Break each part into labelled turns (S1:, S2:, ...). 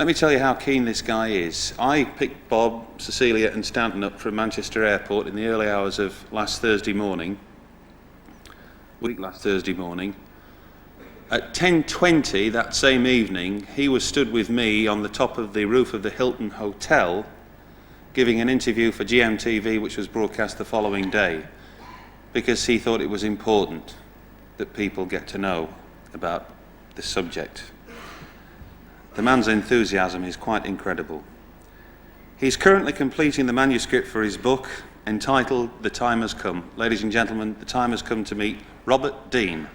S1: Let me tell you how keen this guy is. I picked Bob, Cecilia and Stanton up from Manchester Airport in the early hours of last Thursday morning. At 10:20 that same evening, he was stood with me on the top of the roof of the Hilton Hotel giving an interview for GMTV, which was broadcast the following day, because he thought it was important that people get to know about this subject. The man's enthusiasm is quite incredible. He's currently completing the manuscript for his book entitled The Time Has Come. Ladies and gentlemen, the time has come to meet Robert Dean.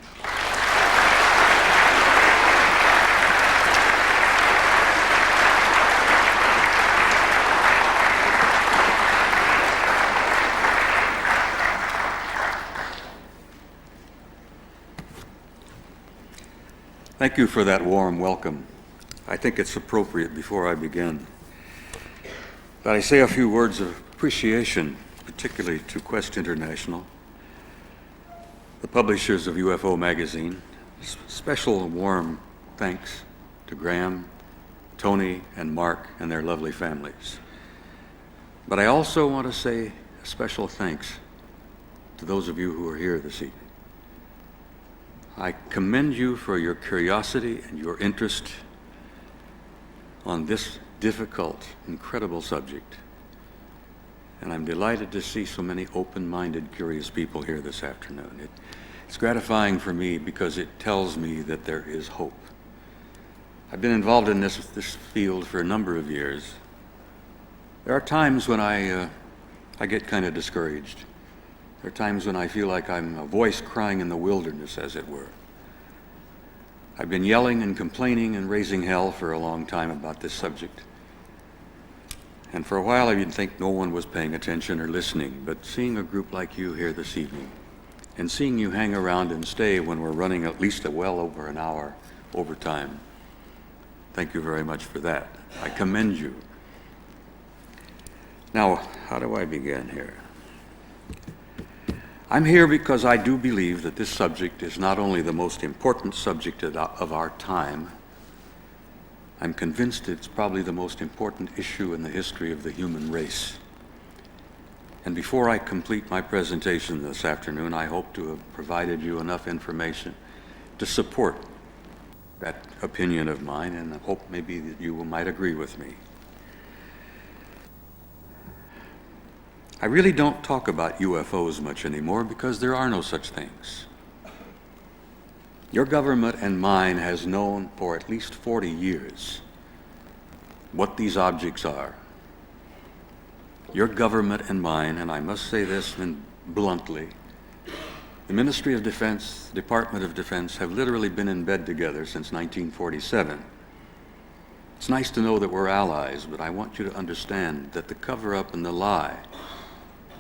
S2: Thank you for that warm welcome. I think it's appropriate before I begin that I say a few words of appreciation, particularly to Quest International, the publishers of UFO magazine. Special warm thanks to Graham, Tony, and Mark and their lovely families. But I also want to say a special thanks to those of you who are here this evening. I commend you for your curiosity and your interest on this difficult, incredible subject. And I'm delighted to see so many open-minded, curious people here this afternoon. It's gratifying for me because it tells me that there is hope. I've been involved in this field for a number of years. There are times when I get kind of discouraged. There are times when I feel like I'm a voice crying in the wilderness, as it were. I've been yelling and complaining and raising hell for a long time about this subject. And for a while I didn't think no one was paying attention or listening, but seeing a group like you here this evening, and seeing you hang around and stay when we're running at least well over an hour overtime, thank you very much for that. I commend you. Now, how do I begin here? I'm here because I do believe that this subject is not only the most important subject of our time, I'm convinced it's probably the most important issue in the history of the human race. And before I complete my presentation this afternoon, I hope to have provided you enough information to support that opinion of mine, and I hope maybe that you might agree with me. I really don't talk about UFOs much anymore because there are no such things. Your government and mine has known for at least 40 years what these objects are. Your government and mine, and I must say this bluntly, the Ministry of Defense, Department of Defense have literally been in bed together since 1947. It's nice to know that we're allies, but I want you to understand that the cover-up and the lie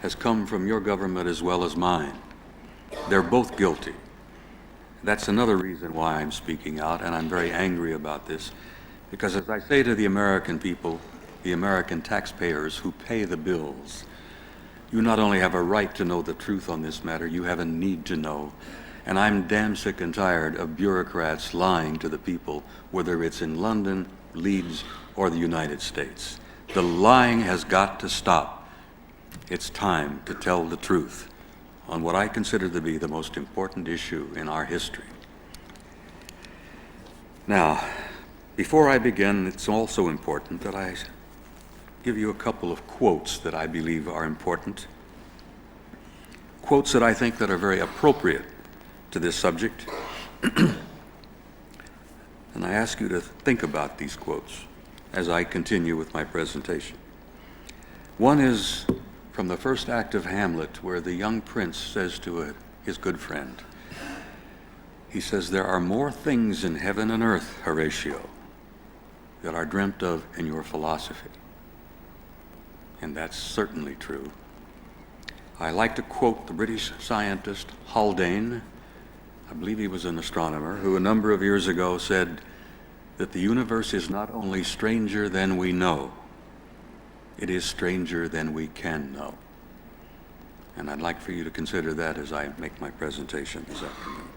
S2: has come from your government as well as mine. They're both guilty. That's another reason why I'm speaking out, and I'm very angry about this, because as I say to the American people, the American taxpayers who pay the bills, you not only have a right to know the truth on this matter, you have a need to know. And I'm damn sick and tired of bureaucrats lying to the people, whether it's in London, Leeds, or the United States. The lying has got to stop. It's time to tell the truth on what I consider to be the most important issue in our history. Now, before I begin, it's also important that I give you a couple of quotes that I believe are important. Quotes that I think that are very appropriate to this subject. And I ask you to think about these quotes as I continue with my presentation. One is from the first act of Hamlet, where the young prince says to his good friend, he says, "There are more things in heaven and earth, Horatio, that are dreamt of in your philosophy." And that's certainly true. I like to quote the British scientist Haldane, I believe he was an astronomer, who a number of years ago said that the universe is not only stranger than we know, it is stranger than we can know. And I'd like for you to consider that as I make my presentation this afternoon.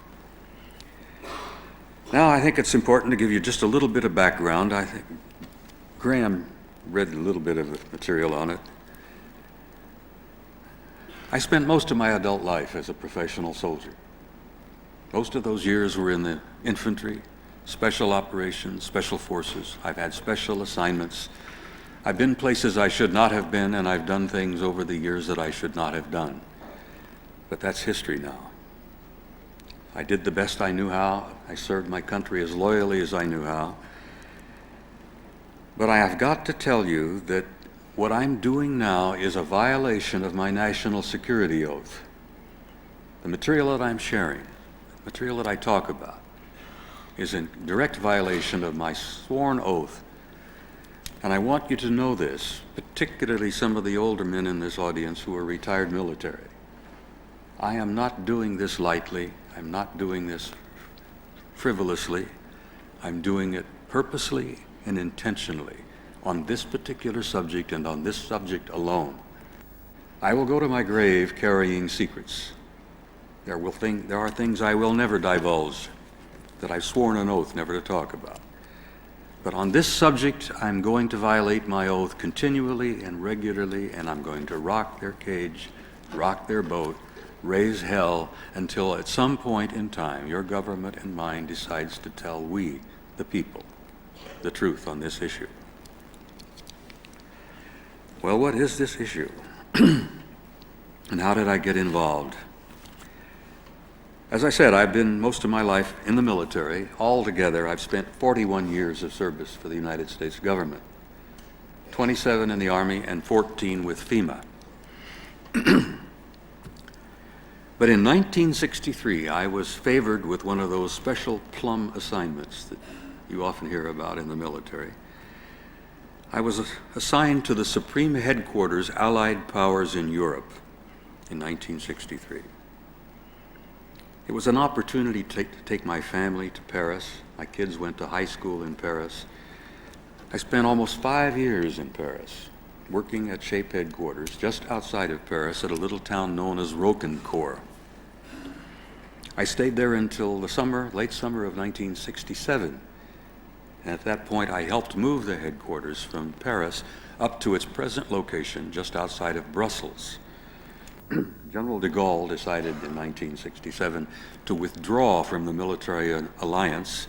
S2: Now, I think it's important to give you just a little bit of background. I think Graham read a little bit of the material on it. I spent most of my adult life as a professional soldier. Most of those years were in the infantry, special operations, special forces. I've had special assignments. I've been places I should not have been, and I've done things over the years that I should not have done. But that's history now. I did the best I knew how. I served my country as loyally as I knew how. But I have got to tell you that what I'm doing now is a violation of my national security oath. The material that I'm sharing, the material that I talk about, is in direct violation of my sworn oath. And I want you to know this, particularly some of the older men in this audience who are retired military. I am not doing this lightly. I'm not doing this frivolously. I'm doing it purposely and intentionally on this particular subject and on this subject alone. I will go to my grave carrying secrets. There are things I will never divulge that I've sworn an oath never to talk about. But on this subject, I'm going to violate my oath continually and regularly, and I'm going to rock their cage, rock their boat, raise hell until at some point in time your government and mine decides to tell we, the people, the truth on this issue. Well, what is this issue? And how did I get involved? As I said, I've been most of my life in the military. Altogether, I've spent 41 years of service for the United States government, 27 in the Army and 14 with FEMA. But in 1963, I was favored with one of those special plum assignments that you often hear about in the military. I was assigned to the Supreme Headquarters Allied Powers in Europe in 1963. It was an opportunity to take my family to Paris. My kids went to high school in Paris. I spent almost 5 years in Paris, working at SHAPE headquarters just outside of Paris at a little town known as Rocancourt. I stayed there until the late summer of 1967. And at that point, I helped move the headquarters from Paris up to its present location just outside of Brussels. General de Gaulle decided in 1967 to withdraw from the military alliance,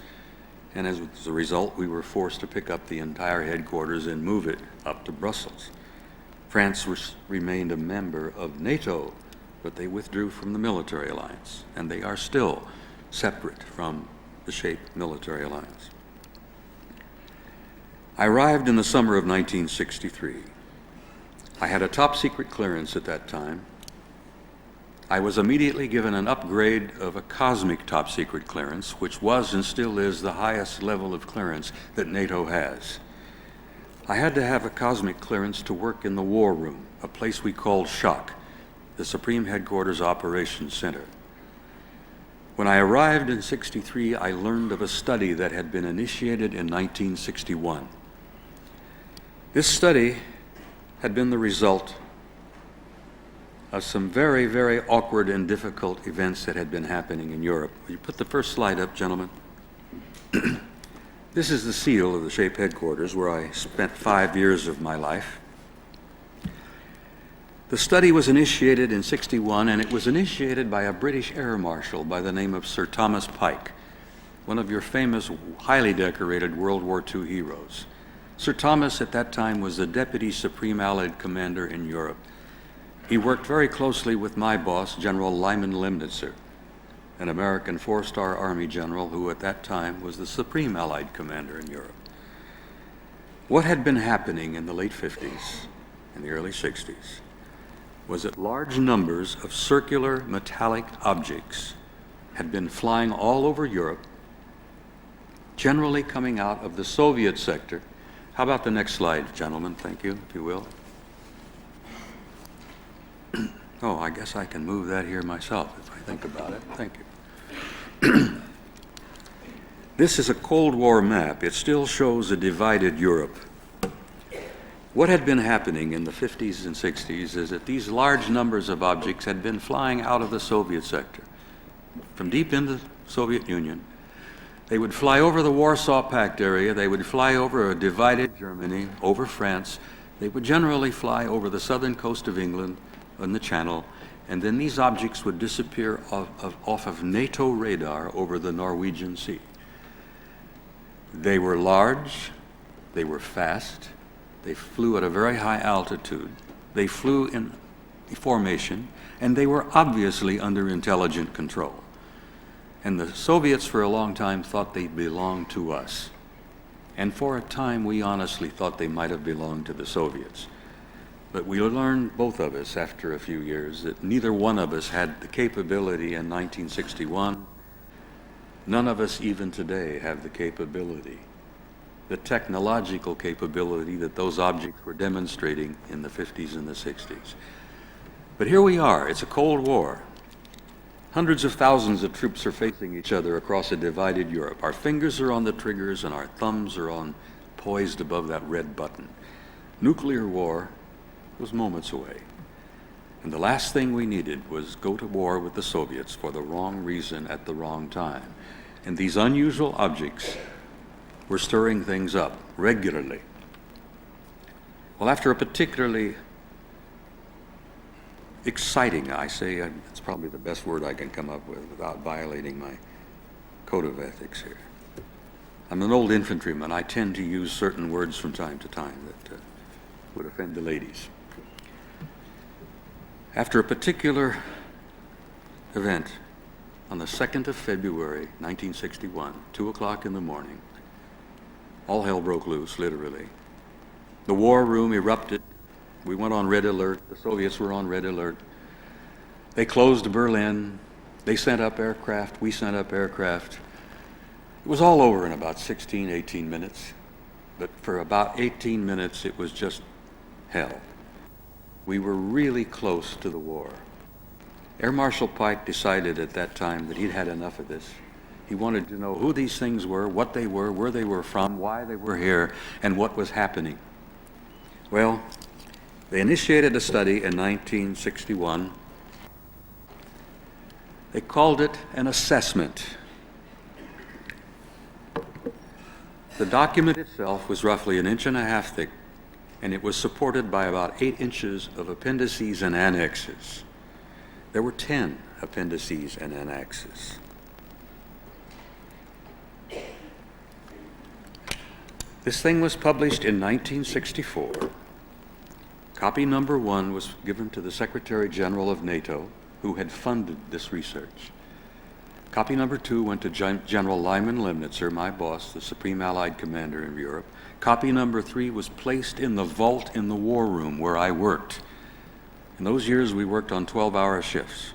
S2: and as a result, we were forced to pick up the entire headquarters and move it up to Brussels. France remained a member of NATO, but they withdrew from the military alliance, and they are still separate from the SHAPE military alliance. I arrived in the summer of 1963. I had a top secret clearance at that time. I was immediately given an upgrade of a cosmic top secret clearance, which was and still is the highest level of clearance that NATO has. I had to have a cosmic clearance to work in the war room, a place we called SHOC, the Supreme Headquarters Operations Center. When I arrived in '63, I learned of a study that had been initiated in 1961. This study had been the result of some very, very awkward and difficult events that had been happening in Europe. Will you put the first slide up, gentlemen? This is the seal of the SHAPE headquarters, where I spent 5 years of my life. The study was initiated in '61, and it was initiated by a British air marshal by the name of Sir Thomas Pike, one of your famous, highly decorated World War II heroes. Sir Thomas at that time was the Deputy Supreme Allied Commander in Europe. He worked very closely with my boss, General Lyman Lemnitzer, an American four-star Army general who at that time was the Supreme Allied Commander in Europe. What had been happening in the late 50s and the early 60s was that large numbers of circular metallic objects had been flying all over Europe, generally coming out of the Soviet sector. How about the next slide, gentlemen? Thank you, if you will. Oh, I guess I can move that here myself if I think about it. Thank you. This is a Cold War map. It still shows a divided Europe. What had been happening in the 50s and 60s is that these large numbers of objects had been flying out of the Soviet sector, from deep in the Soviet Union, They would fly over the Warsaw Pact area, they would fly over a divided Germany, over France, they would generally fly over the southern coast of England and the Channel, and then these objects would disappear off of NATO radar over the Norwegian Sea. They were large, they were fast, they flew at a very high altitude, they flew in formation, and they were obviously under intelligent control. And the Soviets for a long time thought they belonged to us. And for a time we honestly thought they might have belonged to the Soviets. But we learned, both of us, after a few years, that neither one of us had the capability in 1961. None of us even today have the capability, the technological capability that those objects were demonstrating in the 50s and the 60s. But here we are, it's a Cold War. Hundreds of thousands of troops are facing each other across a divided Europe. Our fingers are on the triggers and our thumbs are poised above that red button. Nuclear war was moments away. And the last thing we needed was go to war with the Soviets for the wrong reason at the wrong time. And these unusual objects were stirring things up regularly. Well, after a particularly exciting, it's probably the best word I can come up with without violating my code of ethics here. I'm an old infantryman. I tend to use certain words from time to time that would offend the ladies. After a particular event on the 2nd of February, 1961, 2 o'clock in the morning, all hell broke loose, literally. The war room erupted. We went on red alert. The Soviets were on red alert. They closed Berlin. They sent up aircraft. We sent up aircraft. It was all over in about 16, 18 minutes. But for about 18 minutes, it was just hell. We were really close to the war. Air Marshal Pike decided at that time that he'd had enough of this. He wanted to know who these things were, what they were, where they were from, why they were here, and what was happening. Well, they initiated a study in 1961. They called it an assessment. The document itself was roughly 1.5 inches thick, and it was supported by about 8 inches of appendices and annexes. There were 10 appendices and annexes. This thing was published in 1964. Copy number 1 was given to the Secretary General of NATO, who had funded this research. Copy number 2 went to General Lyman Lemnitzer, my boss, the Supreme Allied Commander in Europe. Copy number 3 was placed in the vault in the war room where I worked. In those years, we worked on 12-hour shifts.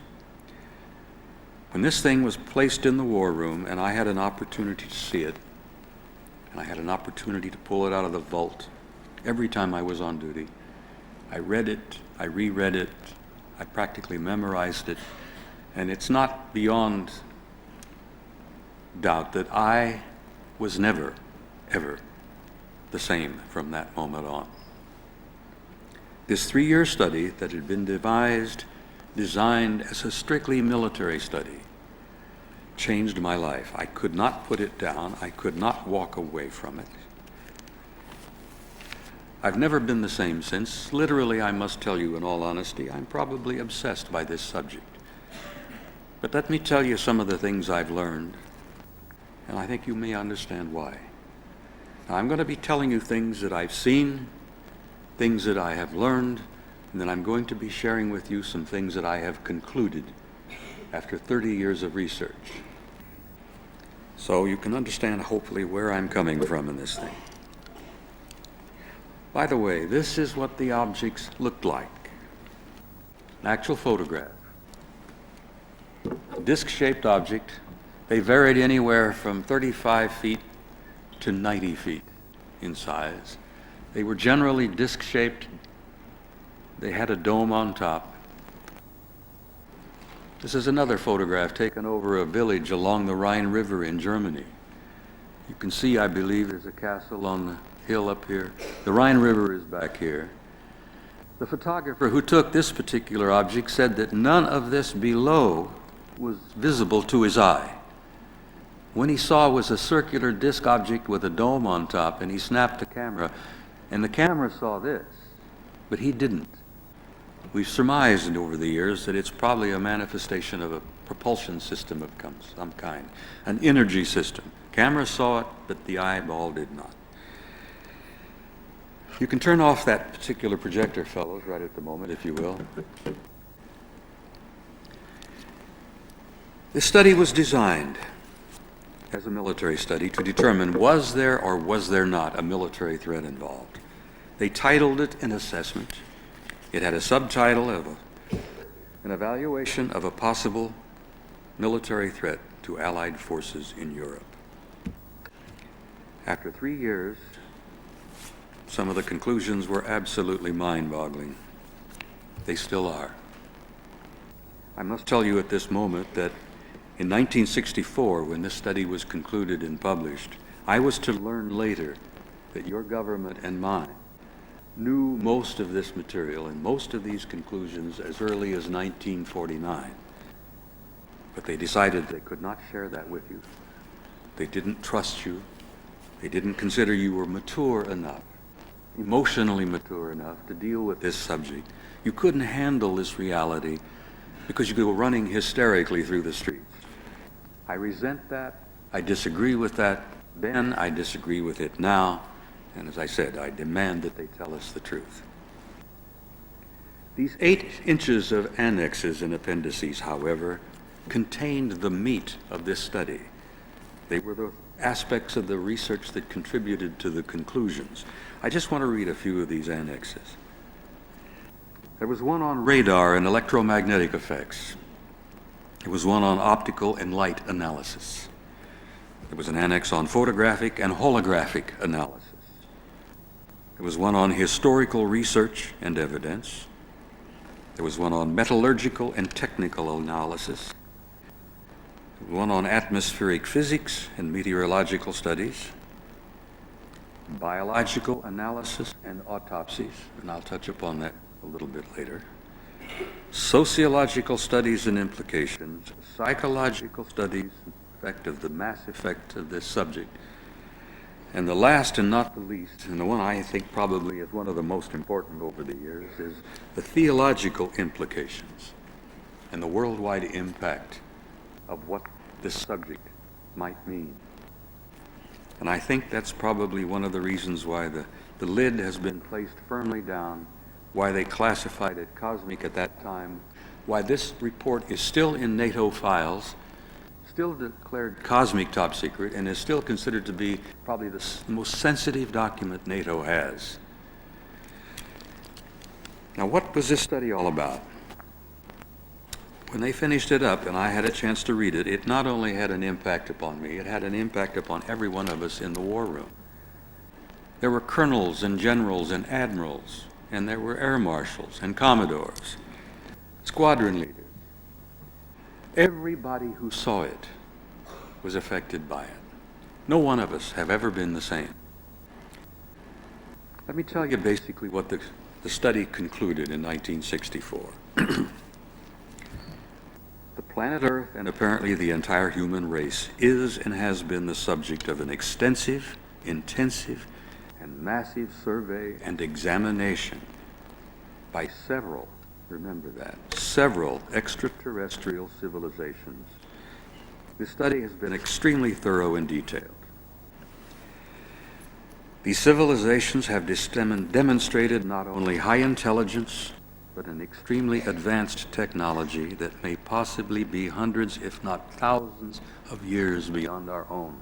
S2: When this thing was placed in the war room and I had an opportunity to see it, and I had an opportunity to pull it out of the vault every time I was on duty, I read it, I reread it, I practically memorized it, and it's not beyond doubt that I was never, ever the same from that moment on. This 3-year study that had been designed as a strictly military study, changed my life. I could not put it down. I could not walk away from it. I've never been the same since. Literally, I must tell you in all honesty, I'm probably obsessed by this subject. But let me tell you some of the things I've learned, and I think you may understand why. Now, I'm going to be telling you things that I've seen, things that I have learned, and then I'm going to be sharing with you some things that I have concluded after 30 years of research. So you can understand, hopefully, where I'm coming from in this thing. By the way, this is what the objects looked like. An actual photograph. A disc-shaped object. They varied anywhere from 35 feet to 90 feet in size. They were generally disc-shaped. They had a dome on top. This is another photograph taken over a village along the Rhine River in Germany. You can see, I believe, there's a castle on the hill up here. The Rhine River is back here. The photographer who took this particular object said that none of this below was visible to his eye. When he saw was a circular disc object with a dome on top, and he snapped the camera, and the camera saw this, but he didn't. We've surmised over the years that it's probably a manifestation of a propulsion system of some kind, an energy system. Camera saw it, but the eyeball did not. You can turn off that particular projector, fellows, right at the moment, if you will. This study was designed as a military study to determine was there or was there not a military threat involved. They titled it an assessment. It had a subtitle of an evaluation of a possible military threat to Allied forces in Europe. After 3 years, some of the conclusions were absolutely mind-boggling. They still are. I must tell you at this moment that in 1964, when this study was concluded and published, I was to learn later that your government and mine knew most of this material and most of these conclusions as early as 1949. But they decided they could not share that with you. They didn't trust you. They didn't consider you were mature enough, emotionally mature enough to deal with this subject. You couldn't handle this reality because you go running hysterically through the streets. I resent that. I disagree with that then. I disagree with it now. And as I said, I demand that they tell us the truth. These 8 inches of annexes and appendices, however, contained the meat of this study. They were the aspects of the research that contributed to the conclusions. I just want to read a few of these annexes. There was one on radar and electromagnetic effects. There was one on optical and light analysis. There was an annex on photographic and holographic analysis. There was one on historical research and evidence. There was one on metallurgical and technical analysis. There was one on atmospheric physics and meteorological studies. Biological analysis and autopsies, and I'll touch upon that a little bit later. Sociological studies and implications, psychological studies, the mass effect of this subject. And the last and not the least, and the one I think probably is one of the most important over the years, is the theological implications and the worldwide impact of what this subject might mean. And I think that's probably one of the reasons why the lid has been placed firmly down, why they classified it cosmic at that time, why this report is still in NATO files, still declared cosmic top secret, and is still considered to be probably the most sensitive document NATO has. Now, what was this study all about? When they finished it up and I had a chance to read it, it not only had an impact upon me, it had an impact upon every one of us in the war room. There were colonels and generals and admirals, and there were air marshals and commodores, squadron leaders. Everybody who saw it was affected by it. No one of us have ever been the same. Let me tell you basically what the study concluded in 1964. The planet Earth, and apparently the entire human race, is and has been the subject of an extensive, intensive, and massive survey and examination by several, remember that, several extraterrestrial civilizations. This study has been extremely thorough and detailed. These civilizations have demonstrated not only high intelligence, but an extremely advanced technology that may possibly be hundreds, if not thousands, of years beyond our own.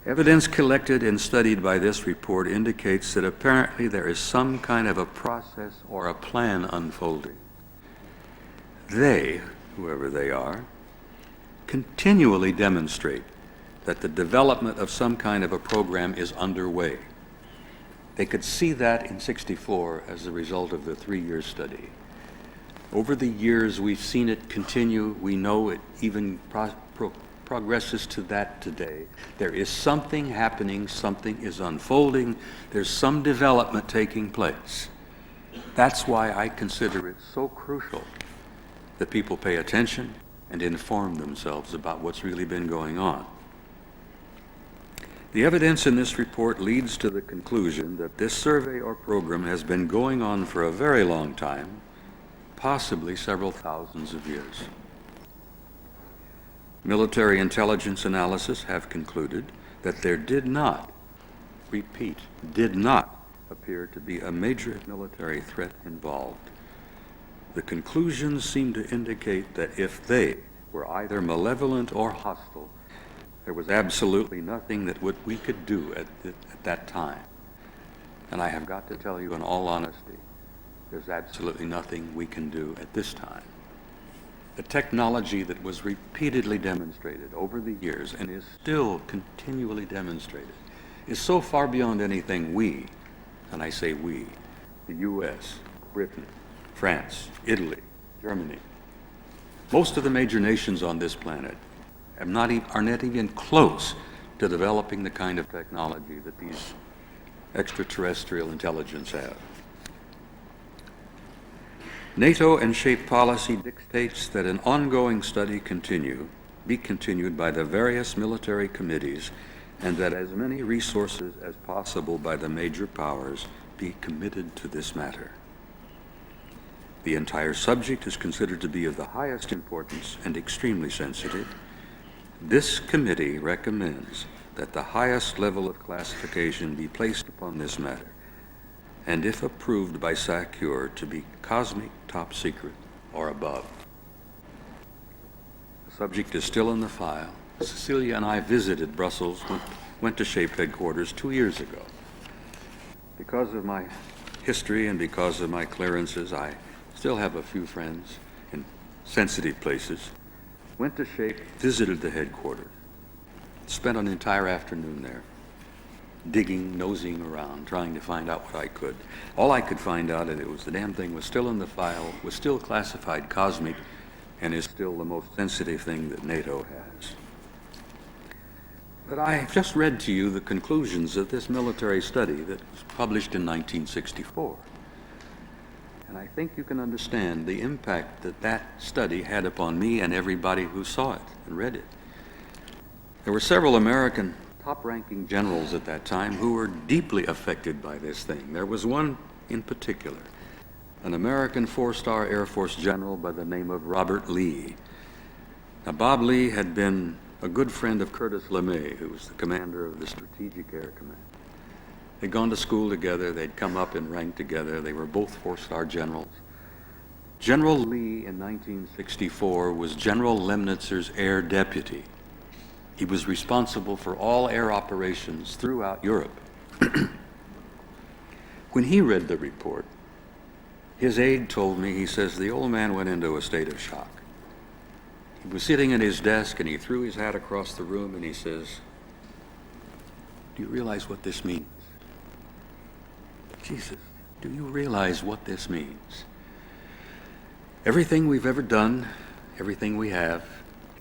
S2: Evidence collected and studied by this report indicates that apparently there is some kind of a process or a plan unfolding. They, whoever they are, continually demonstrate that the development of some kind of a program is underway. They could see that in '64 as a result of the 3-year study. Over the years, we've seen it continue. We know it even progresses to that today. There is something happening, something is unfolding, there's some development taking place. That's why I consider it so crucial that people pay attention and inform themselves about what's really been going on. The evidence in this report leads to the conclusion that this survey or program has been going on for a very long time, possibly several thousands of years. Military intelligence analysis have concluded that there did not, repeat, did not appear to be a major military threat involved. The conclusions seem to indicate that if they were either malevolent or hostile, there was absolutely nothing that we could do at that time. And I have got to tell you in all honesty, there's absolutely nothing we can do at this time. The technology that was repeatedly demonstrated over the years and is still continually demonstrated is so far beyond anything we, and I say we, the US, Britain, France, Italy, Germany, most of the major nations on this planet are not even close to developing the kind of technology that these extraterrestrial intelligence have. NATO and SHAPE policy dictates that an ongoing study be continued by the various military committees, and that as many resources as possible by the major powers be committed to this matter. The entire subject is considered to be of the highest importance and extremely sensitive. This committee recommends that the highest level of classification be placed upon this matter, and if approved by SACEUR, to be cosmic top secret or above. The subject is still in the file. Cecilia and I visited Brussels, went to SHAPE headquarters 2 years ago. Because of my history and because of my clearances, I still have a few friends in sensitive places. Went to SHAPE, visited the headquarters, spent an entire afternoon there, digging, nosing around, trying to find out what I could. All I could find out is it was the damn thing was still in the file, was still classified cosmic, and is still the most sensitive thing that NATO has. But I just read to you the conclusions of this military study that was published in 1964. And I think you can understand the impact that that study had upon me and everybody who saw it and read it. There were several American top-ranking generals at that time who were deeply affected by this thing. There was one in particular, an American four-star Air Force general by the name of Robert Lee. Now, Bob Lee had been a good friend of Curtis LeMay, who was the commander of the Strategic Air Command. They'd gone to school together, they'd come up in rank together, they were both four-star generals. General Lee in 1964 was General Lemnitzer's air deputy. He was responsible for all air operations throughout Europe. When he read the report, his aide told me, he says, the old man went into a state of shock. He was sitting at his desk and he threw his hat across the room and he says, "Do you realize what this means? Jesus, do you realize what this means? Everything we've ever done, everything we have,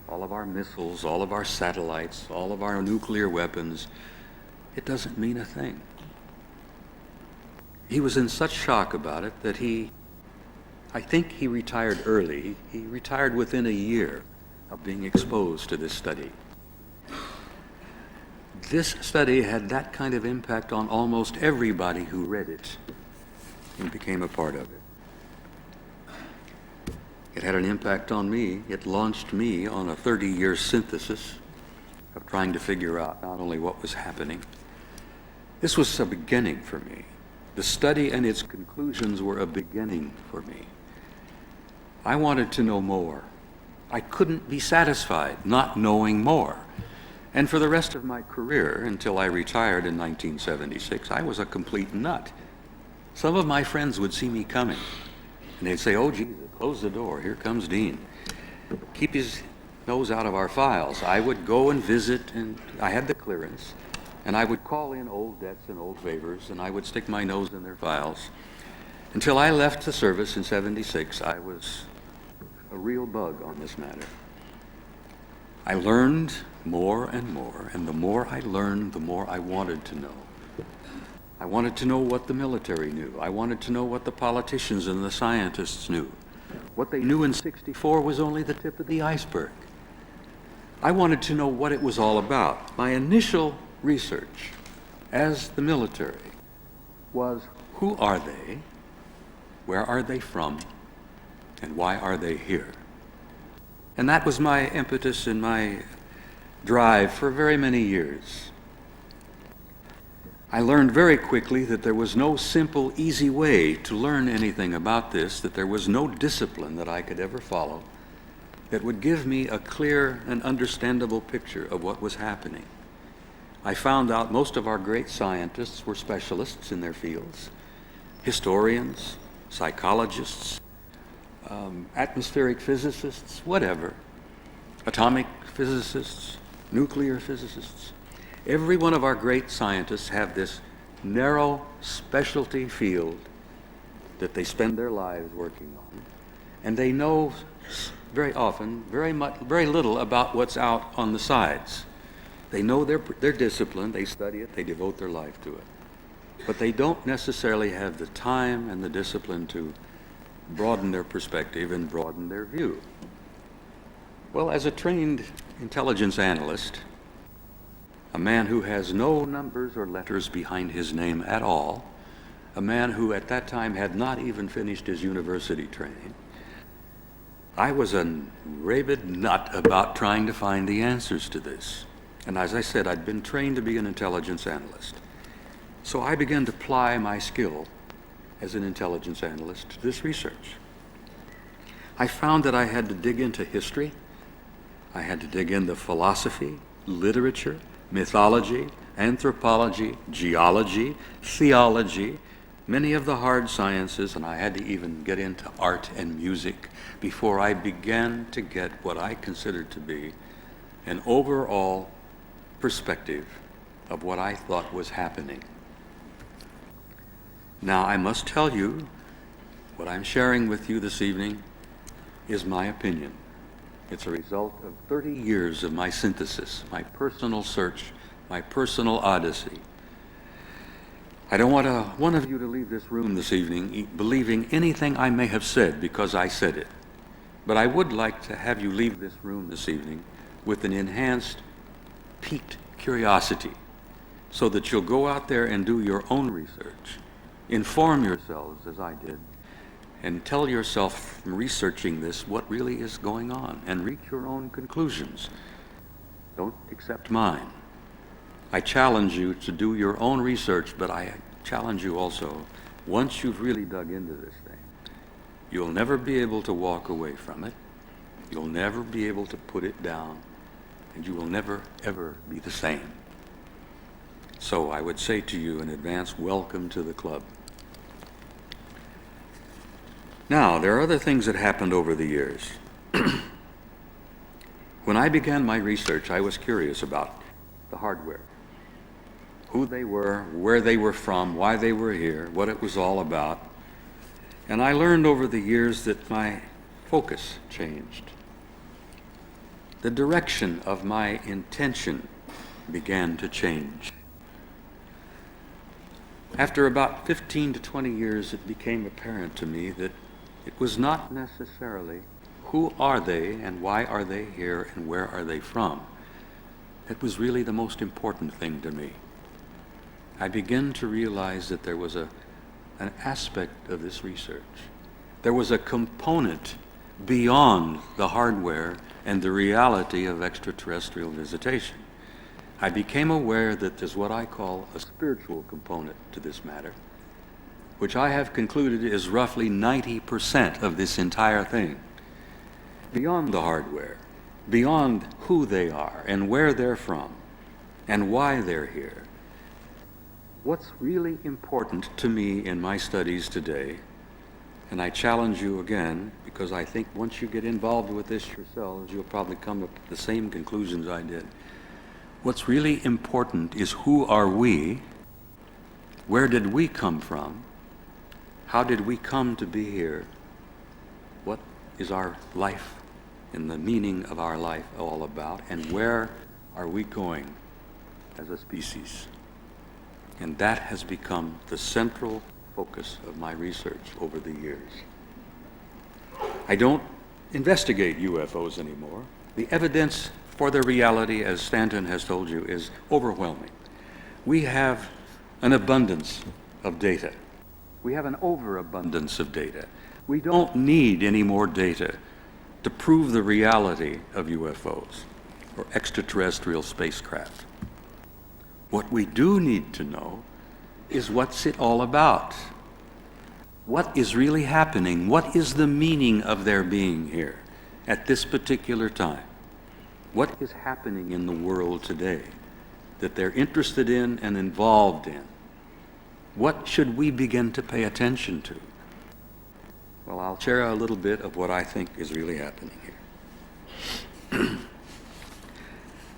S2: all of our missiles, all of our satellites, all of our nuclear weapons, it doesn't mean a thing." He was in such shock about it that I think he retired early. He retired within a year of being exposed to this study. This study had that kind of impact on almost everybody who read it and became a part of it. It had an impact on me. It launched me on a 30-year synthesis of trying to figure out not only what was happening. This was a beginning for me. The study and its conclusions were a beginning for me. I wanted to know more. I couldn't be satisfied not knowing more. And for the rest of my career, until I retired in 1976, I was a complete nut. Some of my friends would see me coming, and they'd say, "Oh, Jesus, close the door, here comes Dean. Keep his nose out of our files." I would go and visit, and I had the clearance, and I would call in old debts and old favors, and I would stick my nose in their files. Until I left the service in 76, I was a real bug on this matter. I learned more and more, and the more I learned, the more I wanted to know. I wanted to know what the military knew. I wanted to know what the politicians and the scientists knew. What they knew in '64 was only the tip of the iceberg. I wanted to know what it was all about. My initial research as the military was, who are they, where are they from, and why are they here? And that was my impetus and my drive for very many years. I learned very quickly that there was no simple, easy way to learn anything about this, that there was no discipline that I could ever follow that would give me a clear and understandable picture of what was happening. I found out most of our great scientists were specialists in their fields, historians, psychologists, atmospheric physicists, whatever, atomic physicists, nuclear physicists. Every one of our great scientists have this narrow specialty field that they spend their lives working on, and they know very often very little about what's out on the sides. They know their discipline, they study it, they devote their life to it, but they don't necessarily have the time and the discipline to broaden their perspective and broaden their view. Well, as a trained intelligence analyst, a man who has no numbers or letters behind his name at all, a man who at that time had not even finished his university training, I was a rabid nut about trying to find the answers to this. And as I said, I'd been trained to be an intelligence analyst. So I began to ply my skill as an intelligence analyst to this research. I found that I had to dig into history, I had to dig into philosophy, literature, mythology, anthropology, geology, theology, many of the hard sciences, and I had to even get into art and music before I began to get what I considered to be an overall perspective of what I thought was happening. Now, I must tell you, what I'm sharing with you this evening is my opinion. It's a result of 30 years of my synthesis, my personal search, my personal odyssey. I don't want one of you to leave this room this evening believing anything I may have said because I said it. But I would like to have you leave this room this evening with an enhanced, piqued curiosity so that you'll go out there and do your own research, inform yourselves as I did, and tell yourself from researching this what really is going on and reach your own conclusions. Don't accept mine. I challenge you to do your own research, but I challenge you also, once you've really dug into this thing, you'll never be able to walk away from it. You'll never be able to put it down, and you will never, ever be the same. So I would say to you in advance, welcome to the club. Now, there are other things that happened over the years. When I began my research, I was curious about the hardware, who they were, where they were from, why they were here, what it was all about. And I learned over the years that my focus changed. The direction of my intention began to change. After about 15 to 20 years, it became apparent to me that it was not necessarily who are they and why are they here and where are they from. That was really the most important thing to me. I began to realize that there was an aspect of this research. There was a component beyond the hardware and the reality of extraterrestrial visitation. I became aware that there's what I call a spiritual component to this matter, which I have concluded is roughly 90% of this entire thing. Beyond the hardware, beyond who they are and where they're from and why they're here. What's really important to me in my studies today, and I challenge you again, because I think once you get involved with this yourselves, you'll probably come up with the same conclusions I did. What's really important is who are we, where did we come from, how did we come to be here, what is our life and the meaning of our life all about, and where are we going as a species? And that has become the central focus of my research over the years. I don't investigate UFOs anymore. The evidence for their reality, as Stanton has told you, is overwhelming. We have an abundance of data. We have an overabundance of data. We don't need any more data to prove the reality of UFOs or extraterrestrial spacecraft. What we do need to know is what's it all about? What is really happening? What is the meaning of their being here at this particular time? What is happening in the world today that they're interested in and involved in? What should we begin to pay attention to? Well, I'll share a little bit of what I think is really happening here.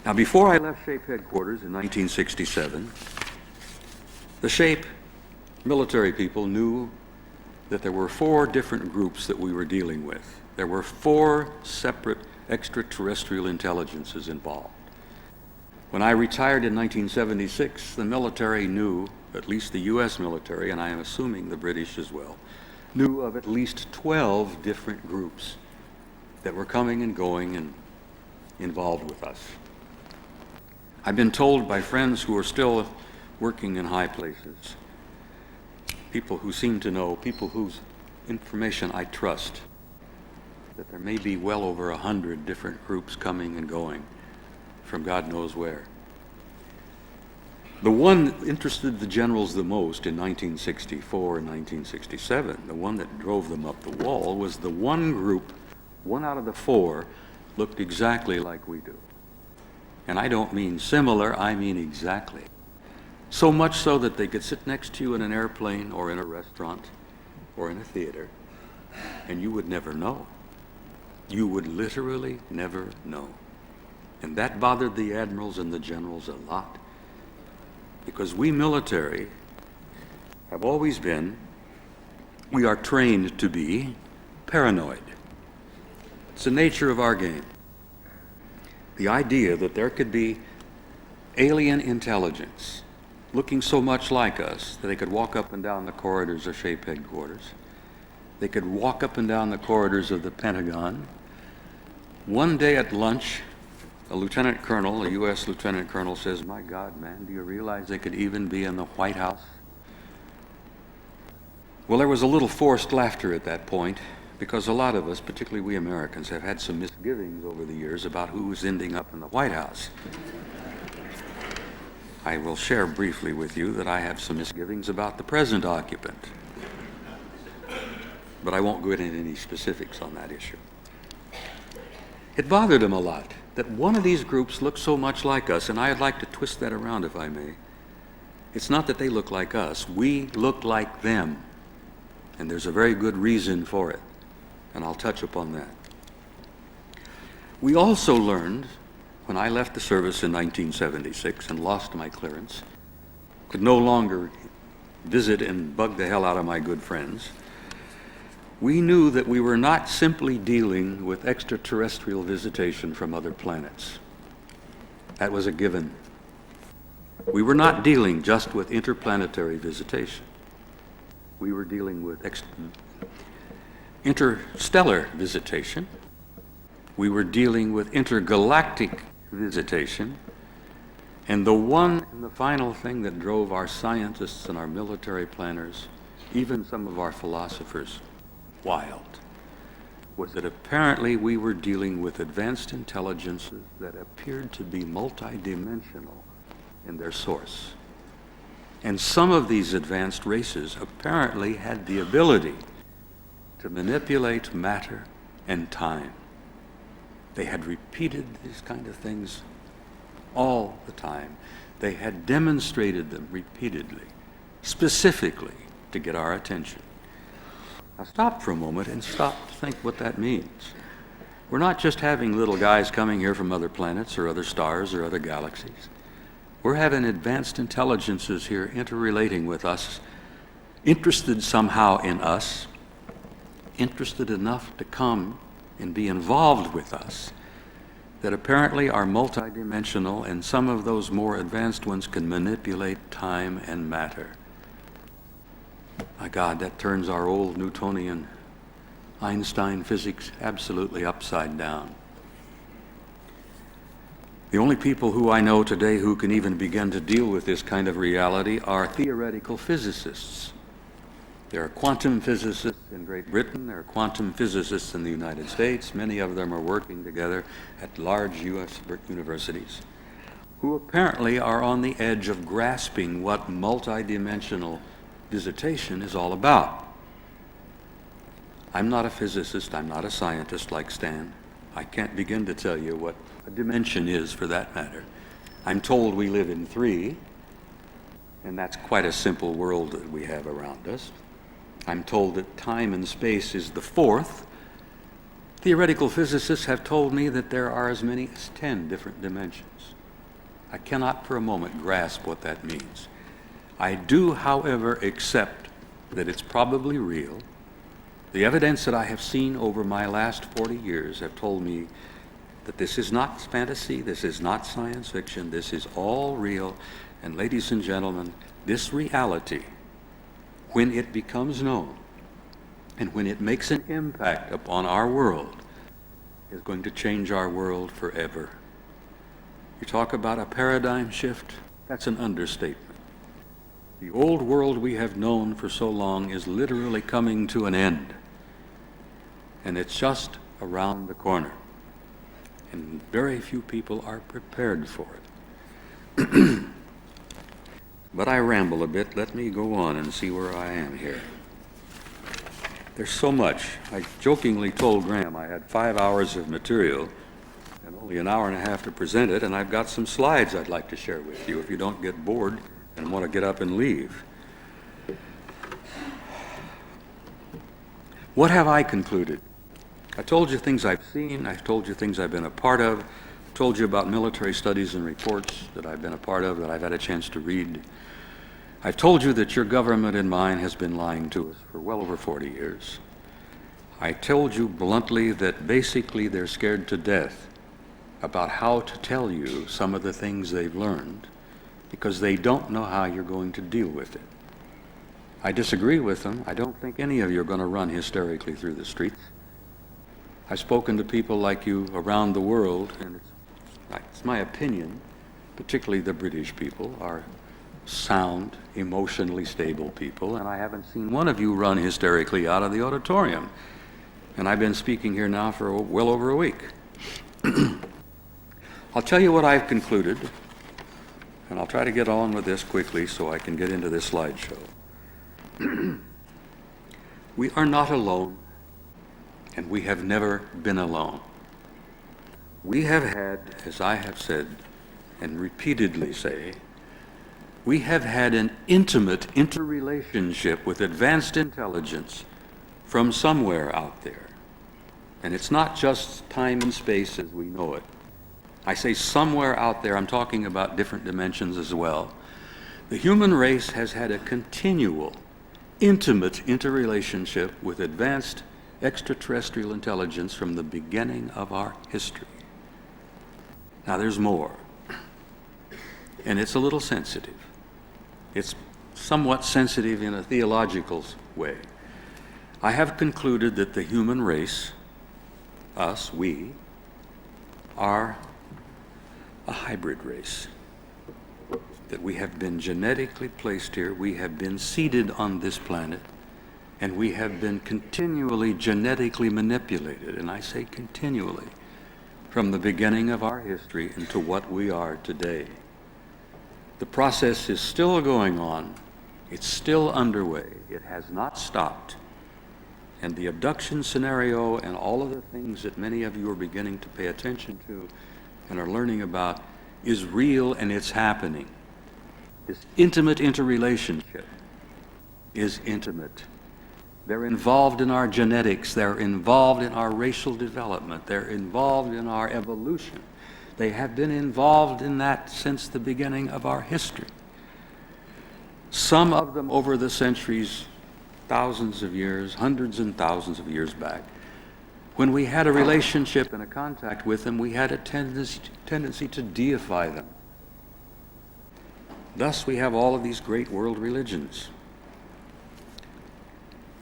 S2: Now, before I left SHAPE headquarters in 1967, the SHAPE military people knew that there were 4 different groups that we were dealing with. There were 4 separate extraterrestrial intelligences involved. When I retired in 1976, the military knew, at least the U.S. military, and I am assuming the British as well, knew of at least 12 different groups that were coming and going and involved with us. I've been told by friends who are still working in high places, people who seem to know, people whose information I trust, that there may be well over 100 different groups coming and going from God knows where. The one that interested the generals the most in 1964 and 1967, the one that drove them up the wall, was the one group, 1 out of the 4, looked exactly like we do. And I don't mean similar, I mean exactly. So much so that they could sit next to you in an airplane or in a restaurant or in a theater, and you would never know. You would literally never know. And that bothered the admirals and the generals a lot, because we military have always been, we are trained to be paranoid. It's the nature of our game. The idea that there could be alien intelligence looking so much like us that they could walk up and down the corridors of SHAPE headquarters. They could walk up and down the corridors of the Pentagon. One day at lunch, a lieutenant colonel, a U.S. lieutenant colonel, says, "My God, man, do you realize they could even be in the White House?" Well, there was a little forced laughter at that point, because a lot of us, particularly we Americans, have had some misgivings over the years about who's ending up in the White House. I will share briefly with you that I have some misgivings about the present occupant, but I won't go into any specifics on that issue. It bothered him a lot that one of these groups looked so much like us, and I'd like to twist that around if I may. It's not that they look like us, we look like them, and there's a very good reason for it, and I'll touch upon that. We also learned, when I left the service in 1976 and lost my clearance, could no longer visit and bug the hell out of my good friends, we knew that we were not simply dealing with extraterrestrial visitation from other planets. That was a given. We were not dealing just with interplanetary visitation. We were dealing with interstellar visitation. We were dealing with intergalactic visitation. And the one and the final thing that drove our scientists and our military planners, even some of our philosophers, wild, was that apparently we were dealing with advanced intelligences that appeared to be multidimensional in their source. And some of these advanced races apparently had the ability to manipulate matter and time. They had repeated these kind of things all the time. They had demonstrated them repeatedly, specifically to get our attention. Now stop for a moment and stop to think what that means. We're not just having little guys coming here from other planets or other stars or other galaxies. We're having advanced intelligences here interrelating with us, interested somehow in us, interested enough to come and be involved with us, that apparently are multidimensional, and some of those more advanced ones can manipulate time and matter. My God, that turns our old Newtonian Einstein physics absolutely upside down. The only people who I know today who can even begin to deal with this kind of reality are theoretical physicists. There are quantum physicists in Great Britain, there are quantum physicists in the United States. Many of them are working together at large U.S. universities, who apparently are on the edge of grasping what multidimensional visitation is all about. I'm not a physicist, I'm not a scientist like Stan. I can't begin to tell you what a dimension is, for that matter. I'm told we live in 3, and that's quite a simple world that we have around us. I'm told that time and space is the 4th. Theoretical physicists have told me that there are as many as 10 different dimensions. I cannot for a moment grasp what that means. I do, however, accept that it's probably real. The evidence that I have seen over my last 40 years have told me that this is not fantasy, this is not science fiction, this is all real. And ladies and gentlemen, this reality, when it becomes known and when it makes an impact upon our world, is going to change our world forever. You talk about a paradigm shift, that's an understatement. The old world we have known for so long is literally coming to an end. And it's just around the corner. And very few people are prepared for it. But I ramble a bit. Let me go on and see where I am here. There's so much. I jokingly told Graham I had 5 hours of material and only an hour and a half to present it, and I've got some slides I'd like to share with you if you don't get bored and want to get up and leave. What have I concluded? I told you things I've seen, I've told you things I've been a part of, told you about military studies and reports that I've been a part of, that I've had a chance to read. I've told you that your government and mine has been lying to us for well over 40 years. I told you bluntly that basically they're scared to death about how to tell you some of the things they've learned because they don't know how you're going to deal with it. I disagree with them. I don't think any of you are going to run hysterically through the streets. I've spoken to people like you around the world, and it's my opinion, particularly the British people, are sound, emotionally stable people, and I haven't seen one of you run hysterically out of the auditorium. And I've been speaking here now for well over a week. I'll tell you what I've concluded, and I'll try to get on with this quickly so I can get into this slideshow. We are not alone, and we have never been alone. We have had, as I have said and repeatedly say, we have had an intimate interrelationship with advanced intelligence from somewhere out there. And it's not just time and space as we know it. I say somewhere out there, I'm talking about different dimensions as well. The human race has had a continual, intimate interrelationship with advanced extraterrestrial intelligence from the beginning of our history. Now there's more, and it's a little sensitive. It's somewhat sensitive in a theological way. I have concluded that the human race, us, we, are a hybrid race. That we have been genetically placed here, we have been seeded on this planet, and we have been continually genetically manipulated, and I say continually, from the beginning of our history into what we are today. The process is still going on. It's still underway. It has not stopped. And the abduction scenario and all of the things that many of you are beginning to pay attention to and are learning about is real, and it's happening. This intimate interrelationship is intimate. They're involved in our genetics. They're involved in our racial development. They're involved in our evolution. They have been involved in that since the beginning of our history. Some of them over the centuries, thousands of years, hundreds and thousands of years back. When we had a relationship and a contact with them, we had a tendency to deify them. Thus, we have all of these great world religions.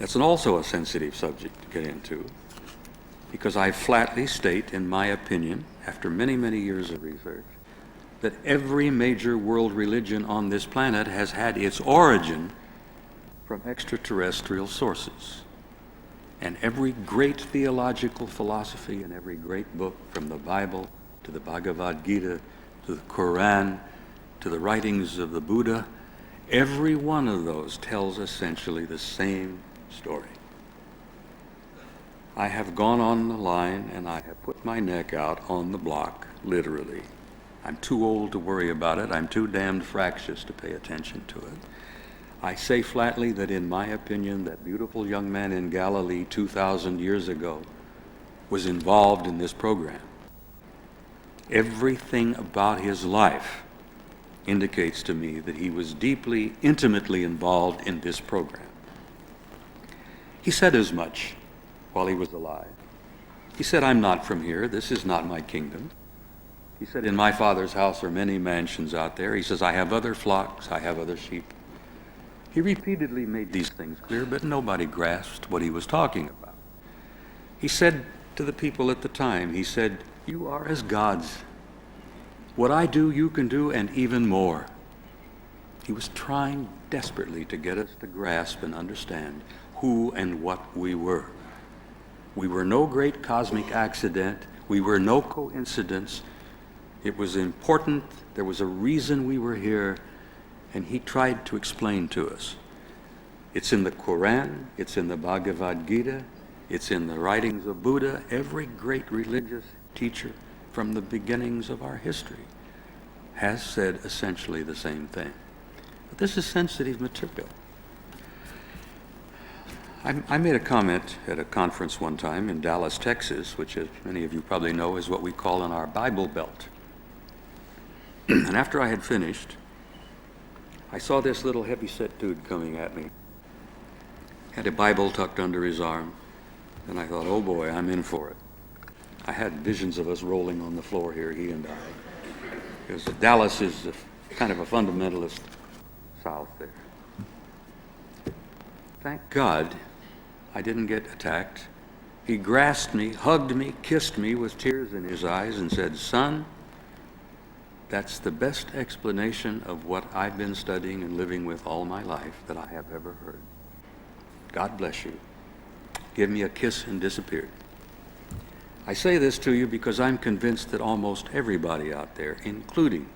S2: That's also a sensitive subject to get into, because I flatly state, in my opinion, after many, many years of research, that every major world religion on this planet has had its origin from extraterrestrial sources. And every great theological philosophy and every great book, from the Bible to the Bhagavad Gita to the Quran to the writings of the Buddha, every one of those tells essentially the same story. I have gone on the line and I have put my neck out on the block, literally. I'm too old to worry about it. I'm too damned fractious to pay attention to it. I say flatly that, in my opinion, that beautiful young man in Galilee 2,000 years ago was involved in this program. Everything about his life indicates to me that he was deeply, intimately involved in this program. He said as much while he was alive. He said, "I'm not from here. This is not my kingdom." He said, "In my Father's house are many mansions out there." He says, "I have other flocks, I have other sheep." He repeatedly made these things clear, but nobody grasped what he was talking about. He said to the people at the time, he said, "You are as gods. What I do, you can do, and even more." He was trying desperately to get us to grasp and understand who and what we were. We were no great cosmic accident. We were no coincidence. It was important. There was a reason we were here, and he tried to explain to us. It's in the Quran, it's in the Bhagavad Gita, it's in the writings of Buddha. Every great religious teacher from the beginnings of our history has said essentially the same thing. But this is sensitive material. I made a comment at a conference one time in Dallas, Texas, which, as many of you probably know, is what we call in our Bible Belt. And after I had finished, I saw this little heavy-set dude coming at me. Had a Bible tucked under his arm, and I thought, oh boy, I'm in for it. I had visions of us rolling on the floor here, he and I, because Dallas is kind of a fundamentalist South there. Thank God I didn't get attacked. He grasped me, hugged me, kissed me with tears in his eyes, and said, "Son, that's the best explanation of what I've been studying and living with all my life that I have ever heard. God bless you." Give me a kiss and disappeared. I say this to you because I'm convinced that almost everybody out there, including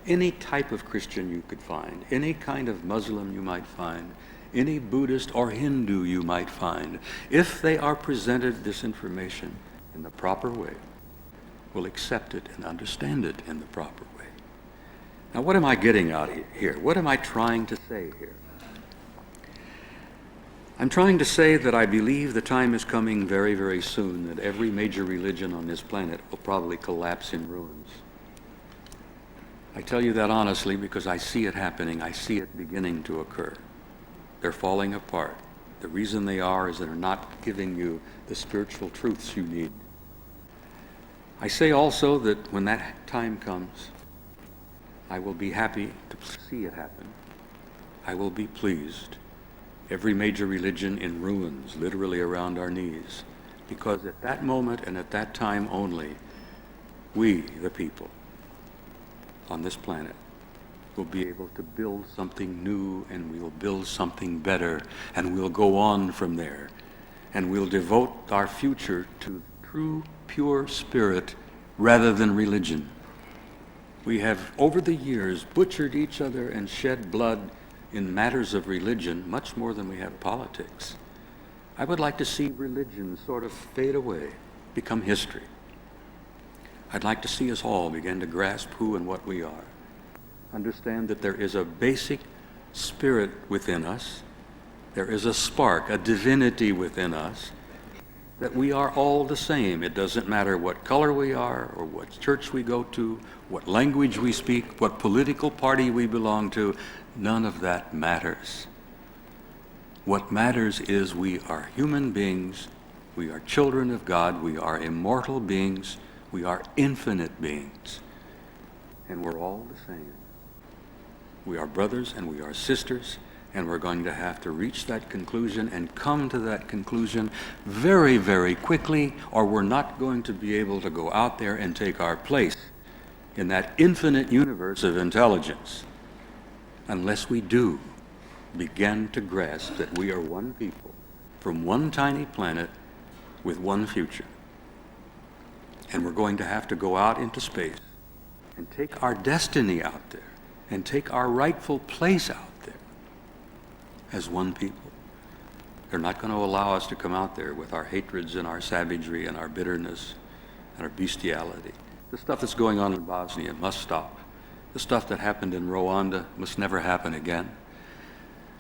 S2: any type of Christian you could find, any kind of Muslim you might find, any Buddhist or Hindu you might find, if they are presented this information in the proper way, will accept it and understand it in the proper way. Now, what am I getting out here? What am I trying to say here? I'm trying to say that I believe the time is coming very, very soon that every major religion on this planet will probably collapse in ruins. I tell you that honestly because I see it happening. I see it beginning to occur. They're falling apart. The reason they are is they're not giving you the spiritual truths you need. I say also that when that time comes, I will be happy to see it happen. I will be pleased. Every major religion in ruins, literally around our knees, because at that moment and at that time only, we, the people on this planet, will be able to build something new, and we will build something better, and we'll go on from there, and we'll devote our future to true, pure spirit rather than religion. We have, over the years, butchered each other and shed blood in matters of religion much more than we have politics. I would like to see religion sort of fade away, become history. I'd like to see us all begin to grasp who and what we are. Understand that there is a basic spirit within us. There is a spark, a divinity within us, that we are all the same. It doesn't matter what color we are, or what church we go to, what language we speak, what political party we belong to. None of that matters. What matters is we are human beings, we are children of God, we are immortal beings, we are infinite beings, and we're all the same. We are brothers and we are sisters, And we're going to have to reach that conclusion and come to that conclusion very, very quickly, or we're not going to be able to go out there and take our place in that infinite universe of intelligence unless we do begin to grasp that we are one people from one tiny planet with one future. And we're going to have to go out into space and take our destiny out there and take our rightful place out there as one people. They're not going to allow us to come out there with our hatreds and our savagery and our bitterness and our bestiality. The stuff that's going on in Bosnia must stop. The stuff that happened in Rwanda must never happen again.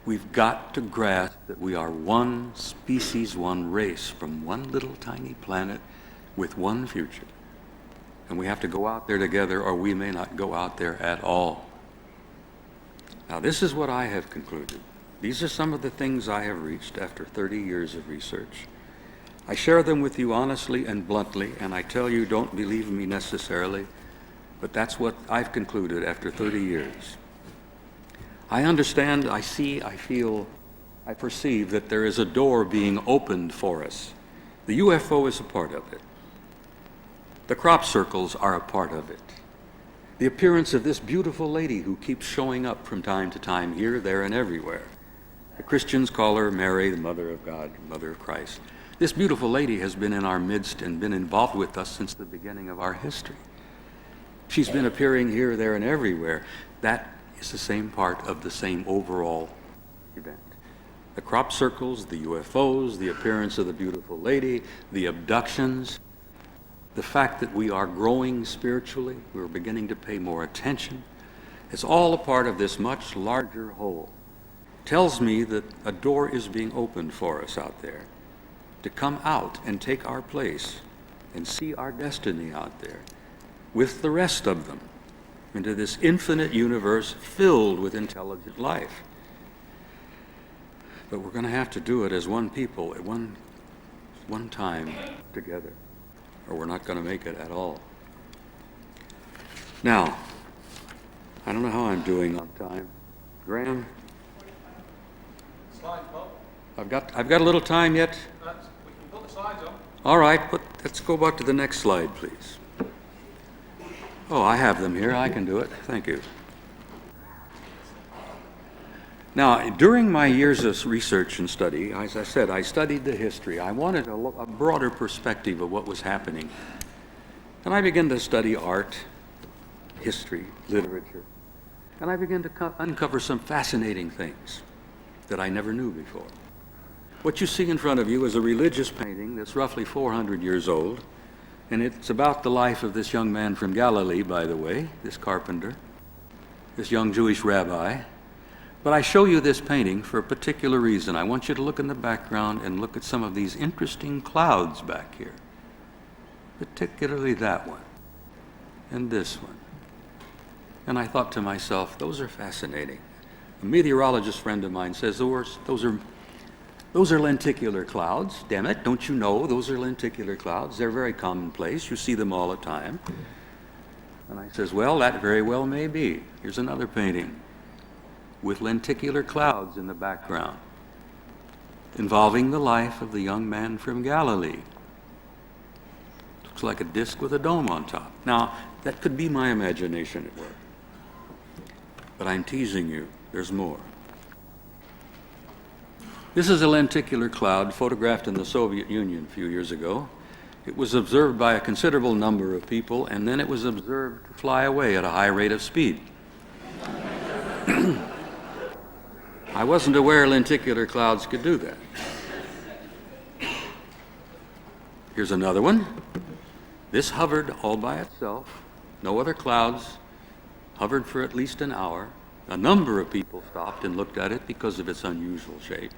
S2: We've got to grasp that we are one species, one race, from one little tiny planet with one future. And we have to go out there together, or we may not go out there at all. Now, this is what I have concluded. These are some of the things I have reached after 30 years of research. I share them with you honestly and bluntly, and I tell you, don't believe me necessarily, but that's what I've concluded after 30 years. I understand, I see, I feel, I perceive that there is a door being opened for us. The UFO is a part of it. The crop circles are a part of it. The appearance of this beautiful lady who keeps showing up from time to time here, there, and everywhere. The Christians call her Mary, the Mother of God, Mother of Christ. This beautiful lady has been in our midst and been involved with us since the beginning of our history. She's been appearing here, there, and everywhere. That is the same part of the same overall event. The crop circles, the UFOs, the appearance of the beautiful lady, the abductions, the fact that we are growing spiritually, we're beginning to pay more attention. It's all a part of this much larger whole. Tells me that a door is being opened for us out there to come out and take our place and see our destiny out there with the rest of them into this infinite universe filled with intelligent life. But we're going to have to do it as one people at one time together, or we're not going to make it at all. Now, I don't know how I'm doing on time. Graham?
S1: Slides, Bob.
S2: I've got a little time yet?
S1: We can put the slides on.
S2: All right, let's go back to the next slide, please. Oh, I have them here. I can do it. Thank you. Now, during my years of research and study, as I said, I studied the history. I wanted a broader perspective of what was happening. And I began to study art, history, literature. And I began to uncover some fascinating things that I never knew before. What you see in front of you is a religious painting that's roughly 400 years old. And it's about the life of this young man from Galilee, by the way, this carpenter, this young Jewish rabbi. But I show you this painting for a particular reason. I want you to look in the background and look at some of these interesting clouds back here, particularly that one and this one. And I thought to myself, those are fascinating. A meteorologist friend of mine says those are lenticular clouds. Damn it, don't you know those are lenticular clouds? They're very commonplace. You see them all the time. And I says, well, that very well may be. Here's another painting with lenticular clouds in the background involving the life of the young man from Galilee. Looks like a disc with a dome on top. Now, that could be my imagination at work. But I'm teasing you. There's more. This is a lenticular cloud photographed in the Soviet Union a few years ago. It was observed by a considerable number of people, and then it was observed to fly away at a high rate of speed. I wasn't aware lenticular clouds could do that. Here's another one. This hovered all by itself, no other clouds, hovered for at least an hour. A number of people stopped and looked at it because of its unusual shape.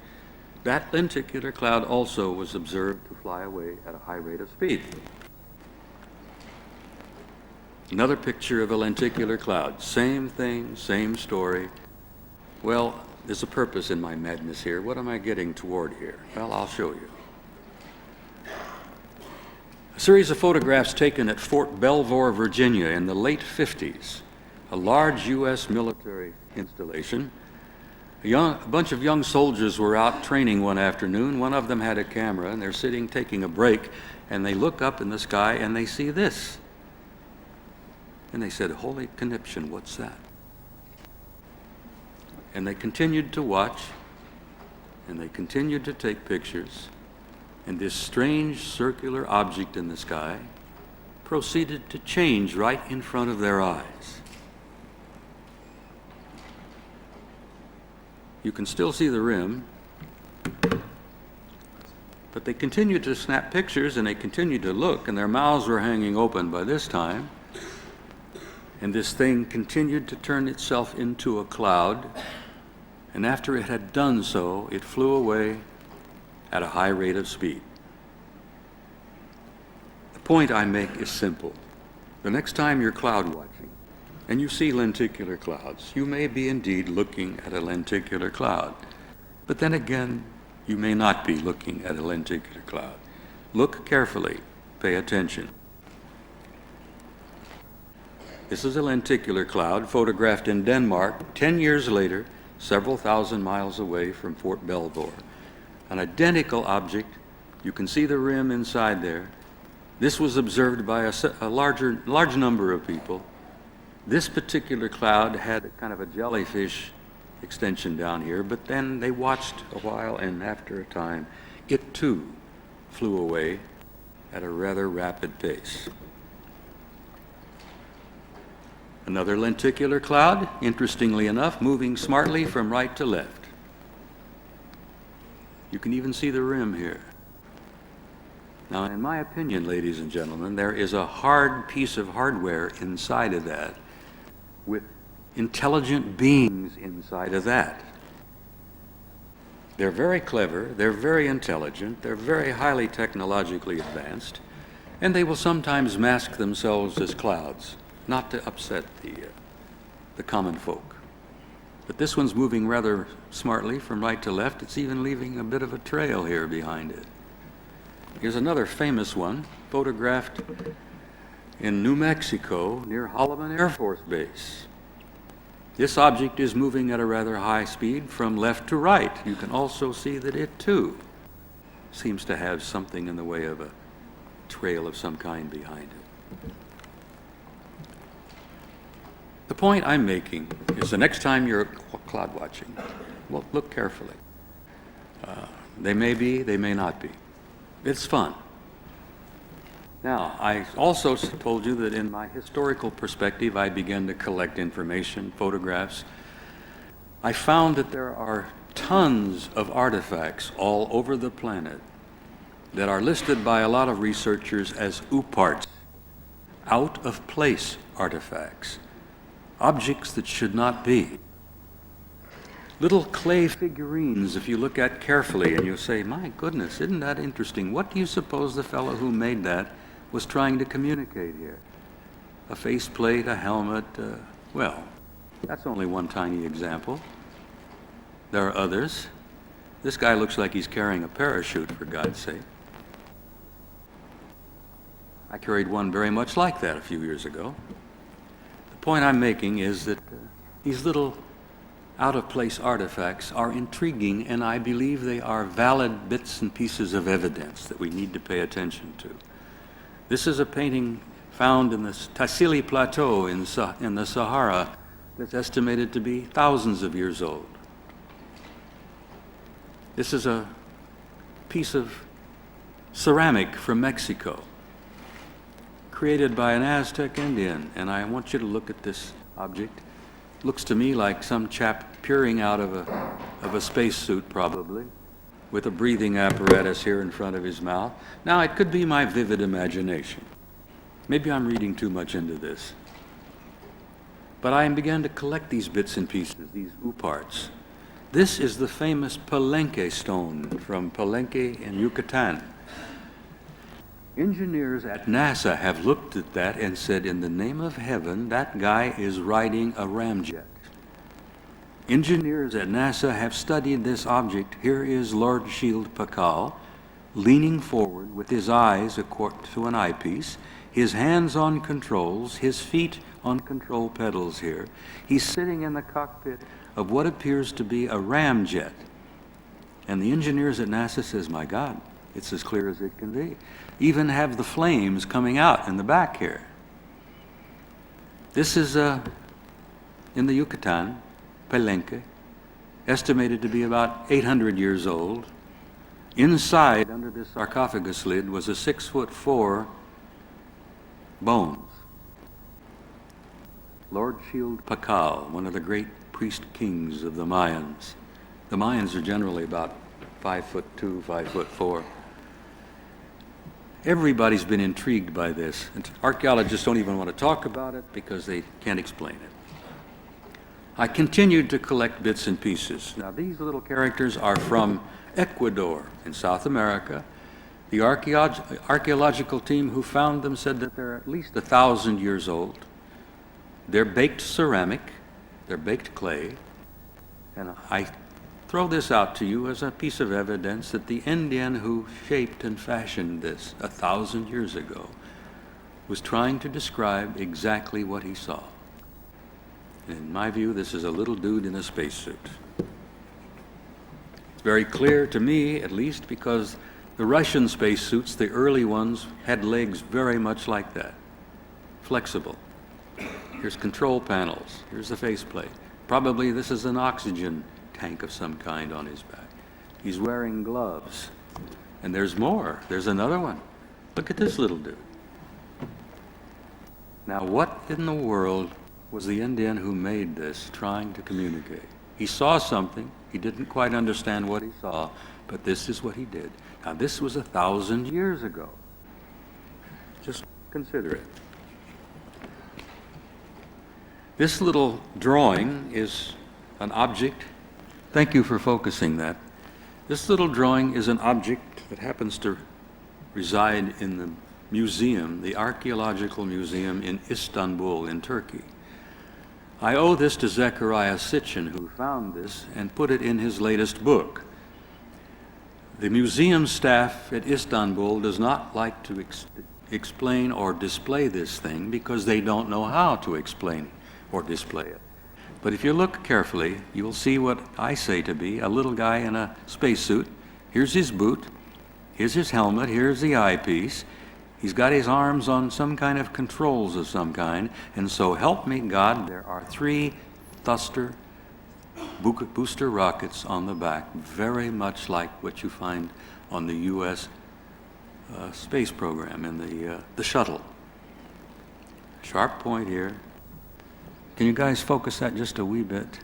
S2: That lenticular cloud also was observed to fly away at a high rate of speed. Another picture of a lenticular cloud. Same thing, same story. Well, there's a purpose in my madness here. What am I getting toward here? Well, I'll show you. A series of photographs taken at Fort Belvoir, Virginia in the late 50s. A large U.S. military installation A bunch of young soldiers were out training one afternoon. One of them had a camera, and they're sitting taking a break, and they look up in the sky and they see this. And they said, "Holy conniption, what's that?" And they continued to watch, and they continued to take pictures, and this strange circular object in the sky proceeded to change right in front of their eyes. You can still see the rim, but they continued to snap pictures and they continued to look, and their mouths were hanging open by this time. And this thing continued to turn itself into a cloud, and after it had done so, it flew away at a high rate of speed. The point I make is simple. The next time you're cloud watching and you see lenticular clouds, you may be indeed looking at a lenticular cloud. But then again, you may not be looking at a lenticular cloud. Look carefully, pay attention. This is a lenticular cloud photographed in Denmark 10 years later, several thousand miles away from Fort Belvoir. An identical object. You can see the rim inside there. This was observed by a large number of people. This particular cloud had kind of a jellyfish extension down here, but then they watched a while, and after a time, it too flew away at a rather rapid pace. Another lenticular cloud, interestingly enough, moving smartly from right to left. You can even see the rim here. Now, in my opinion, ladies and gentlemen, there is a hard piece of hardware inside of that, with intelligent beings inside of that. They're very clever, they're very intelligent, they're very highly technologically advanced, and they will sometimes mask themselves as clouds, not to upset the common folk. But this one's moving rather smartly from right to left. It's even leaving a bit of a trail here behind it. Here's another famous one, photographed in New Mexico near Holloman Air Force Base. This object is moving at a rather high speed from left to right. You can also see that it too seems to have something in the way of a trail of some kind behind it. The point I'm making is the next time you're cloud watching, well, look carefully. They may be, they may not be. It's fun. Now, I also told you that in my historical perspective, I began to collect information, photographs. I found that there are tons of artifacts all over the planet that are listed by a lot of researchers as OOPArts, out-of-place artifacts, objects that should not be. Little clay figurines, if you look at carefully and you say, "My goodness, isn't that interesting? What do you suppose the fellow who made that was trying to communicate here?" A faceplate, a helmet, well, that's only one tiny example. There are others. This guy looks like he's carrying a parachute, for God's sake. I carried one very much like that a few years ago. The point I'm making is that these little out-of-place artifacts are intriguing, and I believe they are valid bits and pieces of evidence that we need to pay attention to. This is a painting found in the Tassili Plateau in the Sahara that's estimated to be thousands of years old. This is a piece of ceramic from Mexico, created by an Aztec Indian, and I want you to look at this object. Looks to me like some chap peering out of a spacesuit, probably, with a breathing apparatus here in front of his mouth. Now, it could be my vivid imagination. Maybe I'm reading too much into this. But I began to collect these bits and pieces, these OOPArts. This is the famous Palenque stone from Palenque in Yucatan. Engineers at NASA have looked at that and said, in the name of heaven, that guy is riding a ramjet. Engineers at NASA have studied this object. Here is Lord Shield Pakal leaning forward with his eyes to an eyepiece, his hands on controls, his feet on control pedals here. He's sitting in the cockpit of what appears to be a ramjet. And the engineers at NASA says, my God, it's as clear as it can be. Even have the flames coming out in the back here. This is in the Yucatan, Palenque, estimated to be about 800 years old. Inside, under this sarcophagus lid, was a 6'4" bones. Lord Shield Pakal, one of the great priest kings of the Mayans. The Mayans are generally about 5'2", 5'4". Everybody's been intrigued by this, and archaeologists don't even want to talk about it because they can't explain it. I continued to collect bits and pieces. Now, these little characters are from Ecuador in South America. The archaeological team who found them said that they're at least 1,000 years old. They're baked ceramic, they're baked clay, and I throw this out to you as a piece of evidence that the Indian who shaped and fashioned this 1,000 years ago was trying to describe exactly what he saw. In my view, this is a little dude in a spacesuit. It's very clear to me, at least, because the Russian spacesuits, the early ones, had legs very much like that, flexible. Here's control panels. Here's the faceplate. Probably this is an oxygen tank of some kind on his back. He's wearing gloves. And there's more. There's another one. Look at this little dude. Now, what in the world was the Indian who made this trying to communicate? He saw something. He didn't quite understand what he saw, but this is what he did. Now, this was 1,000 years ago. Just consider it. This little drawing is an object. Thank you for focusing that. This little drawing is an object that happens to reside in the museum, the Archaeological Museum in Istanbul in Turkey. I owe this to Zechariah Sitchin, who found this and put it in his latest book. The museum staff at Istanbul does not like to explain or display this thing because they don't know how to explain or display it. But if you look carefully, you will see what I say to be a little guy in a spacesuit. Here's his boot, here's his helmet, here's the eyepiece. He's got his arms on some kind of controls of some kind, and so help me God, there are 3 thruster booster rockets on the back, very much like what you find on the U.S. space program in the shuttle. Sharp point here. Can you guys focus that just a wee bit?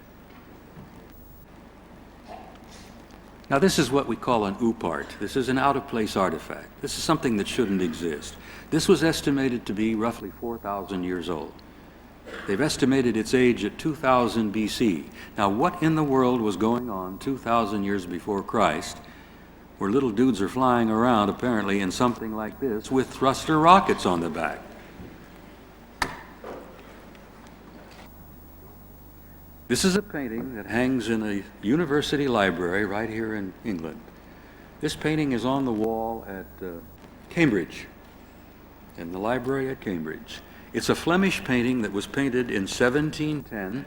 S2: Now, this is what we call an OOPArt. This is an out-of-place artifact. This is something that shouldn't exist. This was estimated to be roughly 4,000 years old. They've estimated its age at 2000 BC. Now, what in the world was going on 2,000 years before Christ, where little dudes are flying around, apparently, in something like this, with thruster rockets on the back? This is a painting that hangs in a university library right here in England. This painting is on the wall at Cambridge, in the library at Cambridge. It's a Flemish painting that was painted in 1710,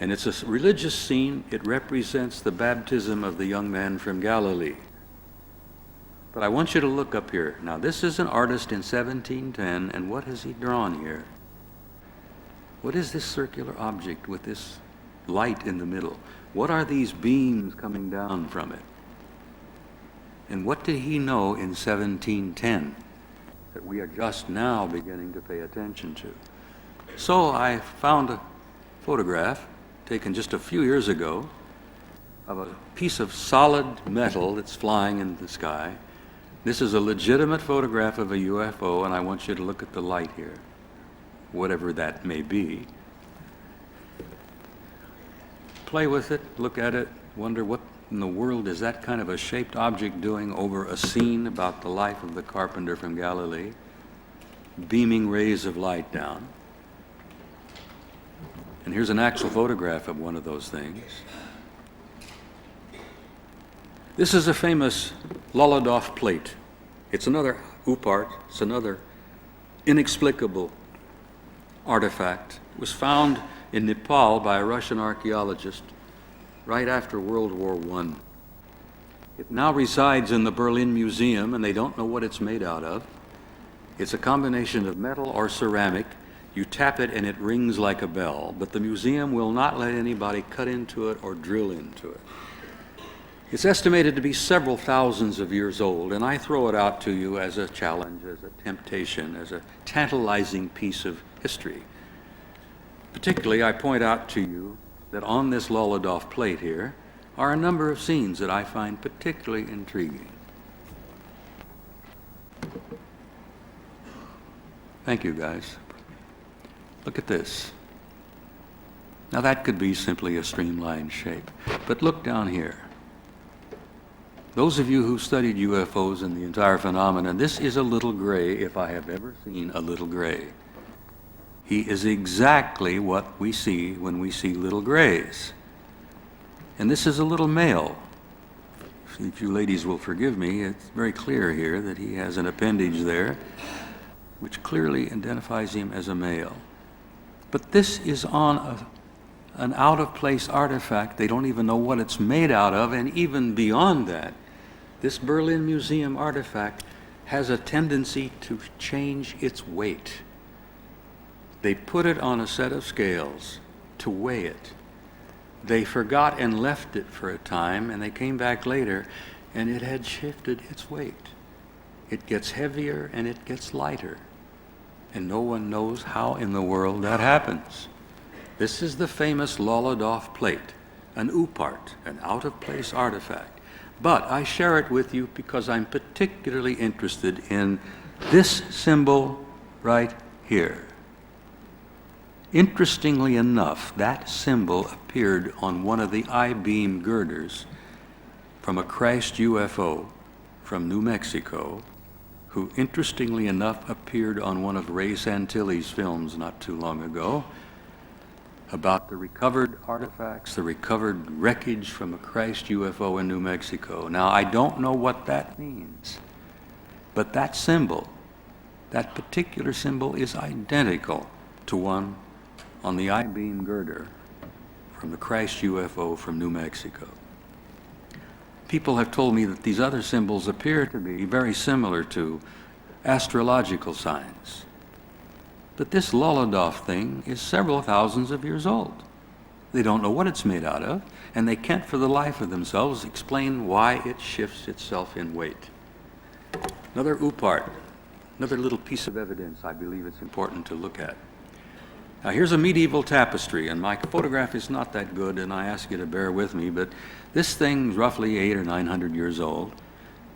S2: and it's a religious scene. It represents the baptism of the young man from Galilee. But I want you to look up here. Now, this is an artist in 1710, and what has he drawn here? What is this circular object with this light in the middle? What are these beams coming down from it? And what did he know in 1710 that we are just now beginning to pay attention to? So I found a photograph taken just a few years ago of a piece of solid metal that's flying in the sky. This is a legitimate photograph of a UFO, and I want you to look at the light here, whatever that may be. Play with it, look at it, wonder what in the world is that kind of a shaped object doing over a scene about the life of the carpenter from Galilee, beaming rays of light down. And here's an actual photograph of one of those things. This is a famous Lolodov plate. It's another OOPArt, it's another inexplicable artifact was found in Nepal by a Russian archaeologist right after World War I. It now resides in the Berlin Museum, and they don't know what it's made out of. It's a combination of metal or ceramic. You tap it and it rings like a bell, but the museum will not let anybody cut into it or drill into it. It's estimated to be several thousands of years old, and I throw it out to you as a challenge, as a temptation, as a tantalizing piece of history. Particularly, I point out to you that on this Lolodov plate here are a number of scenes that I find particularly intriguing. Thank you, guys. Look at this. Now that could be simply a streamlined shape, but look down here. Those of you who studied UFOs and the entire phenomenon, this is a little gray if I have ever seen a little gray. He is exactly what we see when we see little grays. And this is a little male. If you ladies will forgive me, it's very clear here that he has an appendage there, which clearly identifies him as a male. But this is on an out-of-place artifact. They don't even know what it's made out of, and even beyond that, this Berlin Museum artifact has a tendency to change its weight. They put it on a set of scales to weigh it. They forgot and left it for a time, and they came back later, and it had shifted its weight. It gets heavier and it gets lighter, and no one knows how in the world that happens. This is the famous Lolodov plate, an UPART, an out-of-place artifact. But I share it with you because I'm particularly interested in this symbol right here. Interestingly enough, that symbol appeared on one of the I-beam girders from a crashed UFO from New Mexico, who interestingly enough appeared on one of Ray Santilli's films not too long ago about the recovered artifacts, the recovered wreckage from a crashed UFO in New Mexico. Now, I don't know what that means, but that symbol, that particular symbol, is identical to one on the I-beam girder from the crashed UFO from New Mexico. People have told me that these other symbols appear to be very similar to astrological signs. But this Lolodov thing is several thousands of years old. They don't know what it's made out of, and they can't for the life of themselves explain why it shifts itself in weight. Another UPART, another little piece of evidence I believe it's important to look at. Now here's a medieval tapestry, and my photograph is not that good, and I ask you to bear with me, but this thing's roughly 800 or 900 years old.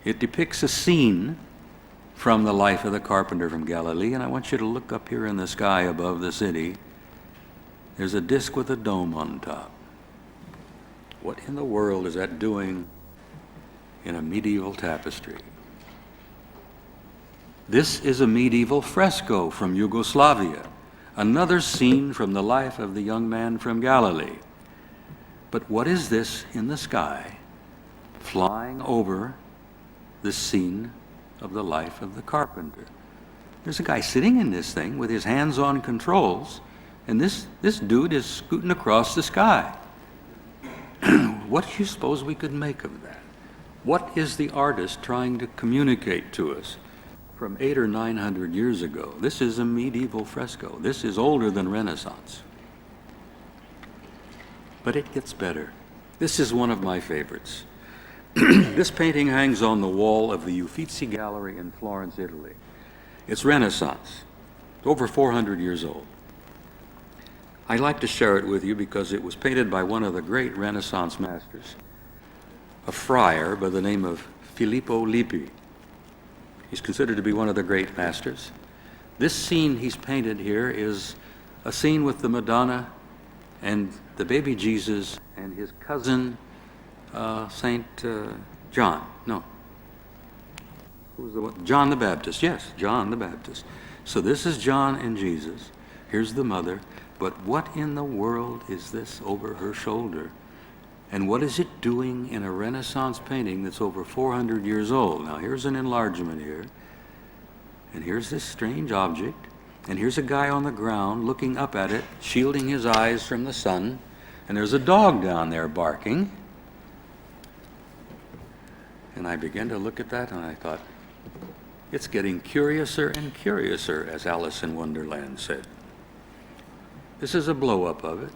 S2: It depicts a scene from the life of the carpenter from Galilee, and I want you to look up here in the sky above the city. There's a disc with a dome on top. What in the world is that doing in a medieval tapestry? This is a medieval fresco from Yugoslavia, another scene from the life of the young man from Galilee. But what is this in the sky, flying over the scene of the life of the carpenter? There's a guy sitting in this thing with his hands on controls, and this dude is scooting across the sky. What do you suppose we could make of that? What is the artist trying to communicate to us from 800 or 900 years ago? This is a medieval fresco. This is older than Renaissance. But it gets better. This is one of my favorites. This painting hangs on the wall of the Uffizi Gallery in Florence, Italy. It's Renaissance. It's over 400 years old. I like to share it with you because it was painted by one of the great Renaissance masters, a friar by the name of Filippo Lippi. He's considered to be one of the great masters. This scene he's painted here is a scene with the Madonna and the baby Jesus and his cousin, Saint John. No. Who was the one? John the Baptist. Yes, John the Baptist. So this is John and Jesus. Here's the mother. But what in the world is this over her shoulder? And what is it doing in a Renaissance painting that's over 400 years old? Now here's an enlargement here. And here's this strange object, and here's a guy on the ground looking up at it, shielding his eyes from the sun, and there's a dog down there barking. And I began to look at that, and I thought, it's getting curiouser and curiouser, as Alice in Wonderland said. This is a blow-up of it.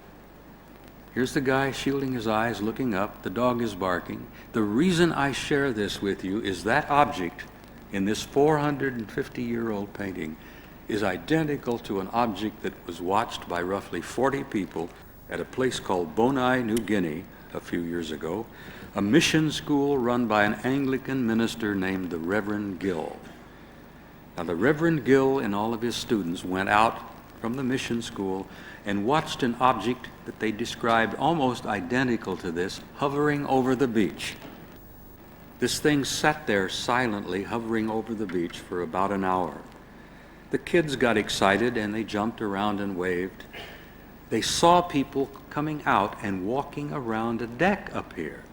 S2: Here's the guy shielding his eyes, looking up. The dog is barking. The reason I share this with you is that object in this 450-year-old painting is identical to an object that was watched by roughly 40 people at a place called Bona'i, New Guinea, a few years ago, a mission school run by an Anglican minister named the Reverend Gill. Now, the Reverend Gill and all of his students went out from the mission school and watched an object that they described almost identical to this, hovering over the beach. This thing sat there silently, hovering over the beach for about an hour. The kids got excited and they jumped around and waved. They saw people coming out and walking around a deck up here.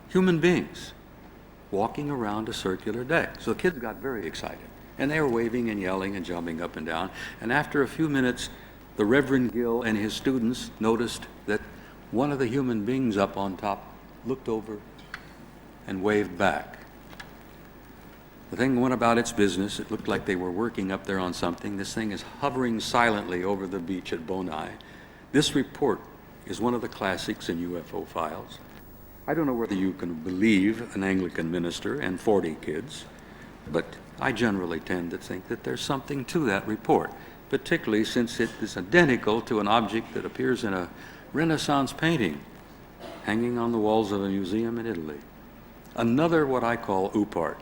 S2: Human beings walking around a circular deck. So the kids got very excited. And they were waving and yelling and jumping up and down. And after a few minutes, the Reverend Gill and his students noticed that one of the human beings up on top looked over and waved back. The thing went about its business. It looked like they were working up there on something. This thing is hovering silently over the beach at Bona'i. This report is one of the classics in UFO files. I don't know whether you can believe an Anglican minister and 40 kids, but I generally tend to think that there's something to that report, particularly since it is identical to an object that appears in a Renaissance painting hanging on the walls of a museum in Italy. Another what I call OOPArt,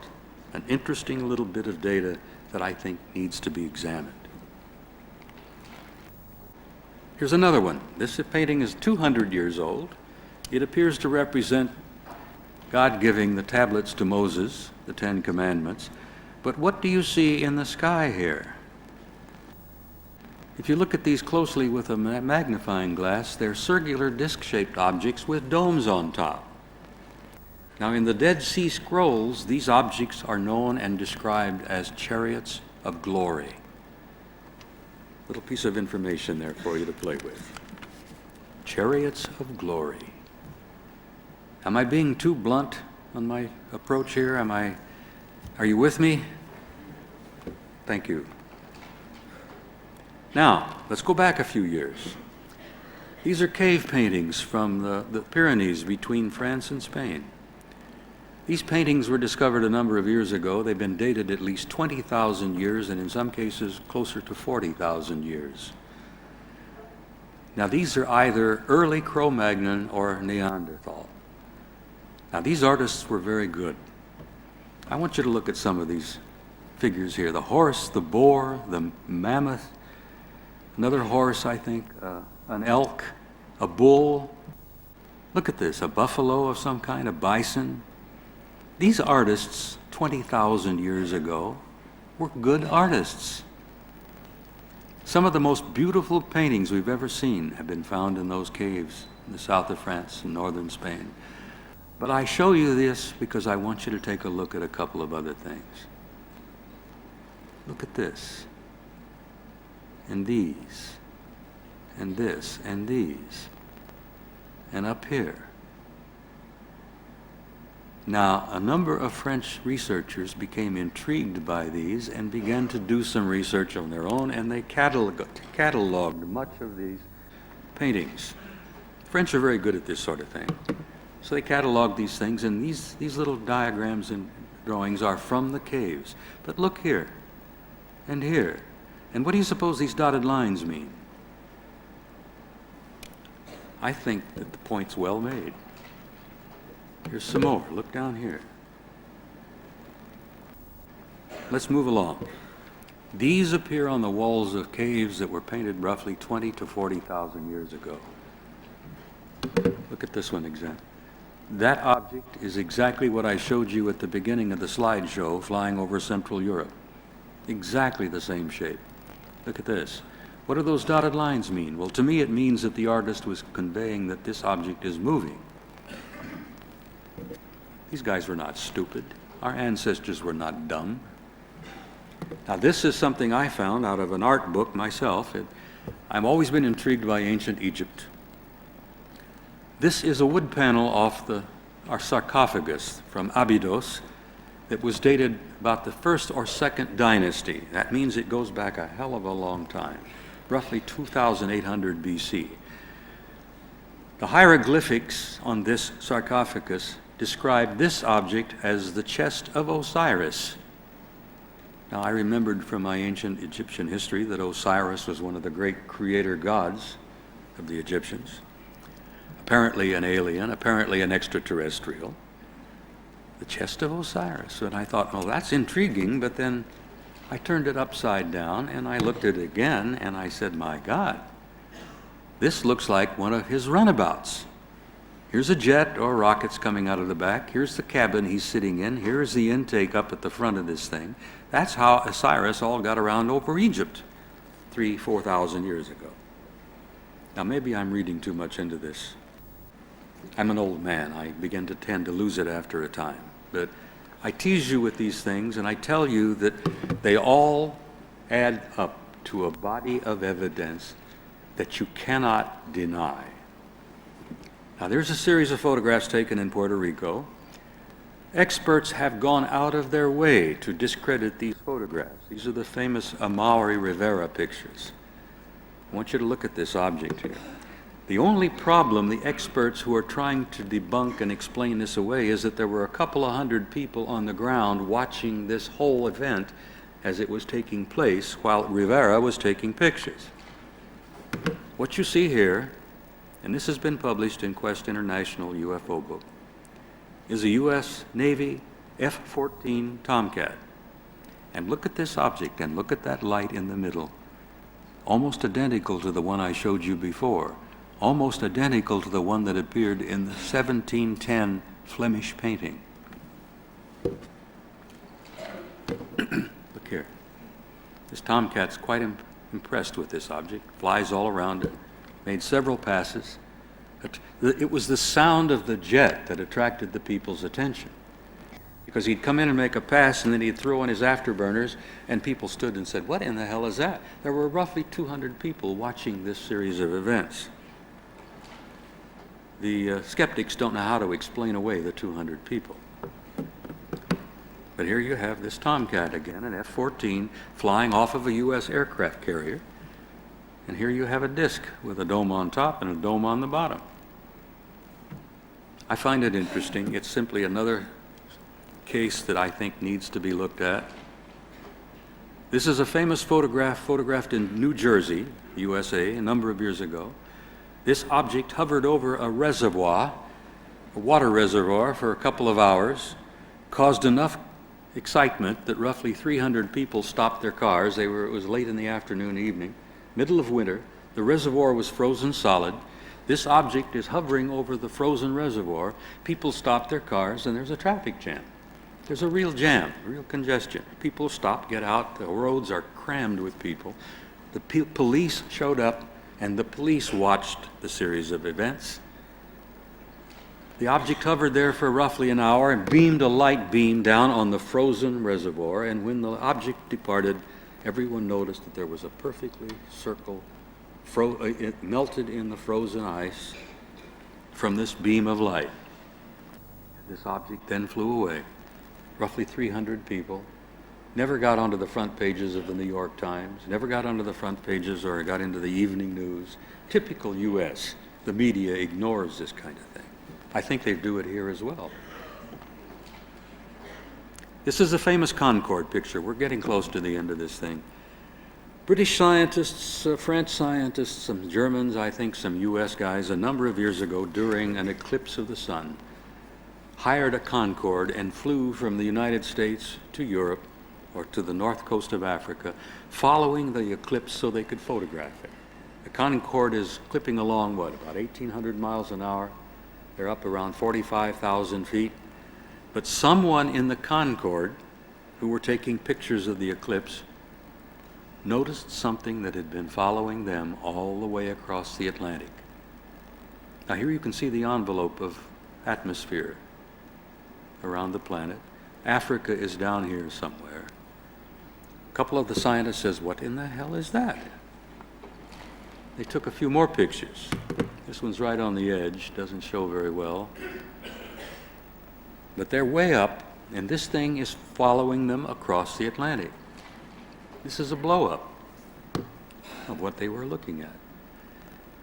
S2: an interesting little bit of data that I think needs to be examined. Here's another one. This painting is 200 years old. It appears to represent God giving the tablets to Moses, the Ten Commandments. But what do you see in the sky here? If you look at these closely with a magnifying glass, they're circular disc-shaped objects with domes on top. Now, in the Dead Sea Scrolls, these objects are known and described as chariots of glory. Little piece of information there for you to play with. Chariots of glory. Am I being too blunt on my approach here? Are you with me? Thank you. Now, let's go back a few years. These are cave paintings from the Pyrenees between France and Spain. These paintings were discovered a number of years ago. They've been dated at least 20,000 years, and in some cases closer to 40,000 years. Now, these are either early Cro-Magnon or Neanderthal. Now, these artists were very good. I want you to look at some of these figures here. The horse, the boar, the mammoth, another horse, I think, an elk, a bull. Look at this, a buffalo of some kind, a bison. These artists, 20,000 years ago, were good artists. Some of the most beautiful paintings we've ever seen have been found in those caves in the south of France and northern Spain. But I show you this because I want you to take a look at a couple of other things. Look at this, and these, and this, and these, and up here. Now, a number of French researchers became intrigued by these and began to do some research on their own, and they cataloged much of these paintings. The French are very good at this sort of thing. So they cataloged these things, and these little diagrams and drawings are from the caves. But look here, and here. And what do you suppose these dotted lines mean? I think that the point's well made. Here's some more. Look down here. Let's move along. These appear on the walls of caves that were painted roughly 20 to 40,000 years ago. Look at this one example. That object is exactly what I showed you at the beginning of the slideshow, flying over Central Europe. Exactly the same shape. Look at this. What do those dotted lines mean? Well, to me it means that the artist was conveying that this object is moving. These guys were not stupid. Our ancestors were not dumb. Now, this is something I found out of an art book myself. I've always been intrigued by ancient Egypt. This is a wood panel off our sarcophagus from Abydos that was dated about the 1st or 2nd dynasty. That means it goes back a hell of a long time, roughly 2800 BC. The hieroglyphics on this sarcophagus describe this object as the chest of Osiris. Now, I remembered from my ancient Egyptian history that Osiris was one of the great creator gods of the Egyptians. Apparently an alien, apparently an extraterrestrial. The chest of Osiris. And I thought, well, that's intriguing, but then I turned it upside down and I looked at it again and I said, my God, this looks like one of his runabouts. Here's a jet or rockets coming out of the back. Here's the cabin he's sitting in. Here's the intake up at the front of this thing. That's how Osiris all got around over Egypt 4,000 years ago. Now, maybe I'm reading too much into this. I'm an old man. I begin to tend to lose it after a time. But I tease you with these things, and I tell you that they all add up to a body of evidence that you cannot deny. Now, there's a series of photographs taken in Puerto Rico. Experts have gone out of their way to discredit these photographs. These are the famous Amaury Rivera pictures. I want you to look at this object here. The only problem the experts who are trying to debunk and explain this away is that there were a couple of hundred people on the ground watching this whole event as it was taking place while Rivera was taking pictures. What you see here, and this has been published in Quest International UFO book, is a U.S. Navy F-14 Tomcat. And look at this object and look at that light in the middle. Almost identical to the one I showed you before. Almost identical to the one that appeared in the 1710 Flemish painting. Look here. This Tomcat's quite impressed with this object, flies all around it, made several passes. It was the sound of the jet that attracted the people's attention. Because he'd come in and make a pass, and then he'd throw on his afterburners, and people stood and said, what in the hell is that? There were roughly 200 people watching this series of events. The skeptics don't know how to explain away the 200 people. But here you have this Tomcat again, an F-14, flying off of a U.S. aircraft carrier. And here you have a disc with a dome on top and a dome on the bottom. I find it interesting. It's simply another case that I think needs to be looked at. This is a famous photograph photographed in New Jersey, USA, a number of years ago. This object hovered over a reservoir, a water reservoir, for a couple of hours, caused enough excitement that roughly 300 people stopped their cars. It was late in the afternoon, evening, middle of winter. The reservoir was frozen solid. This object is hovering over the frozen reservoir. People stop their cars, and there's a traffic jam. There's a real jam, real congestion. People stop, get out. The roads are crammed with people. The police showed up, and the police watched the series of events. The object hovered there for roughly an hour and beamed a light beam down on the frozen reservoir, and when the object departed, everyone noticed that there was a perfectly circle, it melted in the frozen ice from this beam of light. This object then flew away. Roughly 300 people. Never got onto the front pages of the New York Times, never got onto the front pages or got into the evening news. Typical U.S. The media ignores this kind of thing. I think they do it here as well. This is a famous Concorde picture. We're getting close to the end of this thing. British scientists, French scientists, some Germans, I think some U.S. guys, a number of years ago during an eclipse of the sun, hired a Concorde and flew from the United States to Europe or to the north coast of Africa, following the eclipse so they could photograph it. The Concorde is clipping along, about 1,800 miles an hour? They're up around 45,000 feet. But someone in the Concorde, who were taking pictures of the eclipse, noticed something that had been following them all the way across the Atlantic. Now here you can see the envelope of atmosphere around the planet. Africa is down here somewhere. A couple of the scientists says, "What in the hell is that?" They took a few more pictures. This one's right on the edge, doesn't show very well. But they're way up, and this thing is following them across the Atlantic. This is a blow-up of what they were looking at.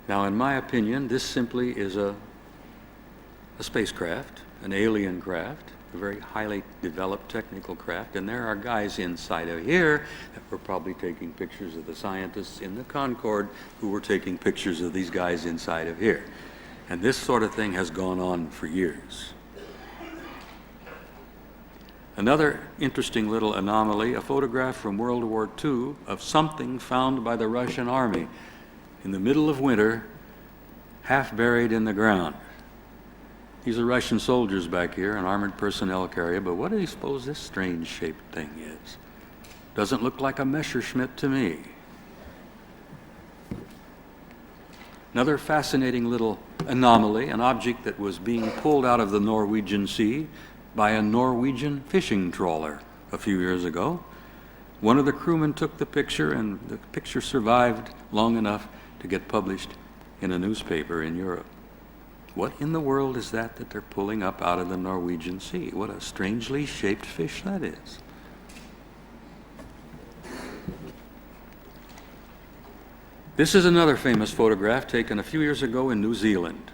S2: Now, in my opinion, this simply is a spacecraft, an alien craft, a very highly developed technical craft, and there are guys inside of here that were probably taking pictures of the scientists in the Concorde who were taking pictures of these guys inside of here. And this sort of thing has gone on for years. Another interesting little anomaly, a photograph from World War II of something found by the Russian army in the middle of winter, half buried in the ground. These are Russian soldiers back here, an armored personnel carrier, but what do you suppose this strange shaped thing is? Doesn't look like a Messerschmitt to me. Another fascinating little anomaly, an object that was being pulled out of the Norwegian Sea by a Norwegian fishing trawler a few years ago. One of the crewmen took the picture, and the picture survived long enough to get published in a newspaper in Europe. What in the world is that they're pulling up out of the Norwegian Sea? What a strangely shaped fish that is. This is another famous photograph taken a few years ago in New Zealand.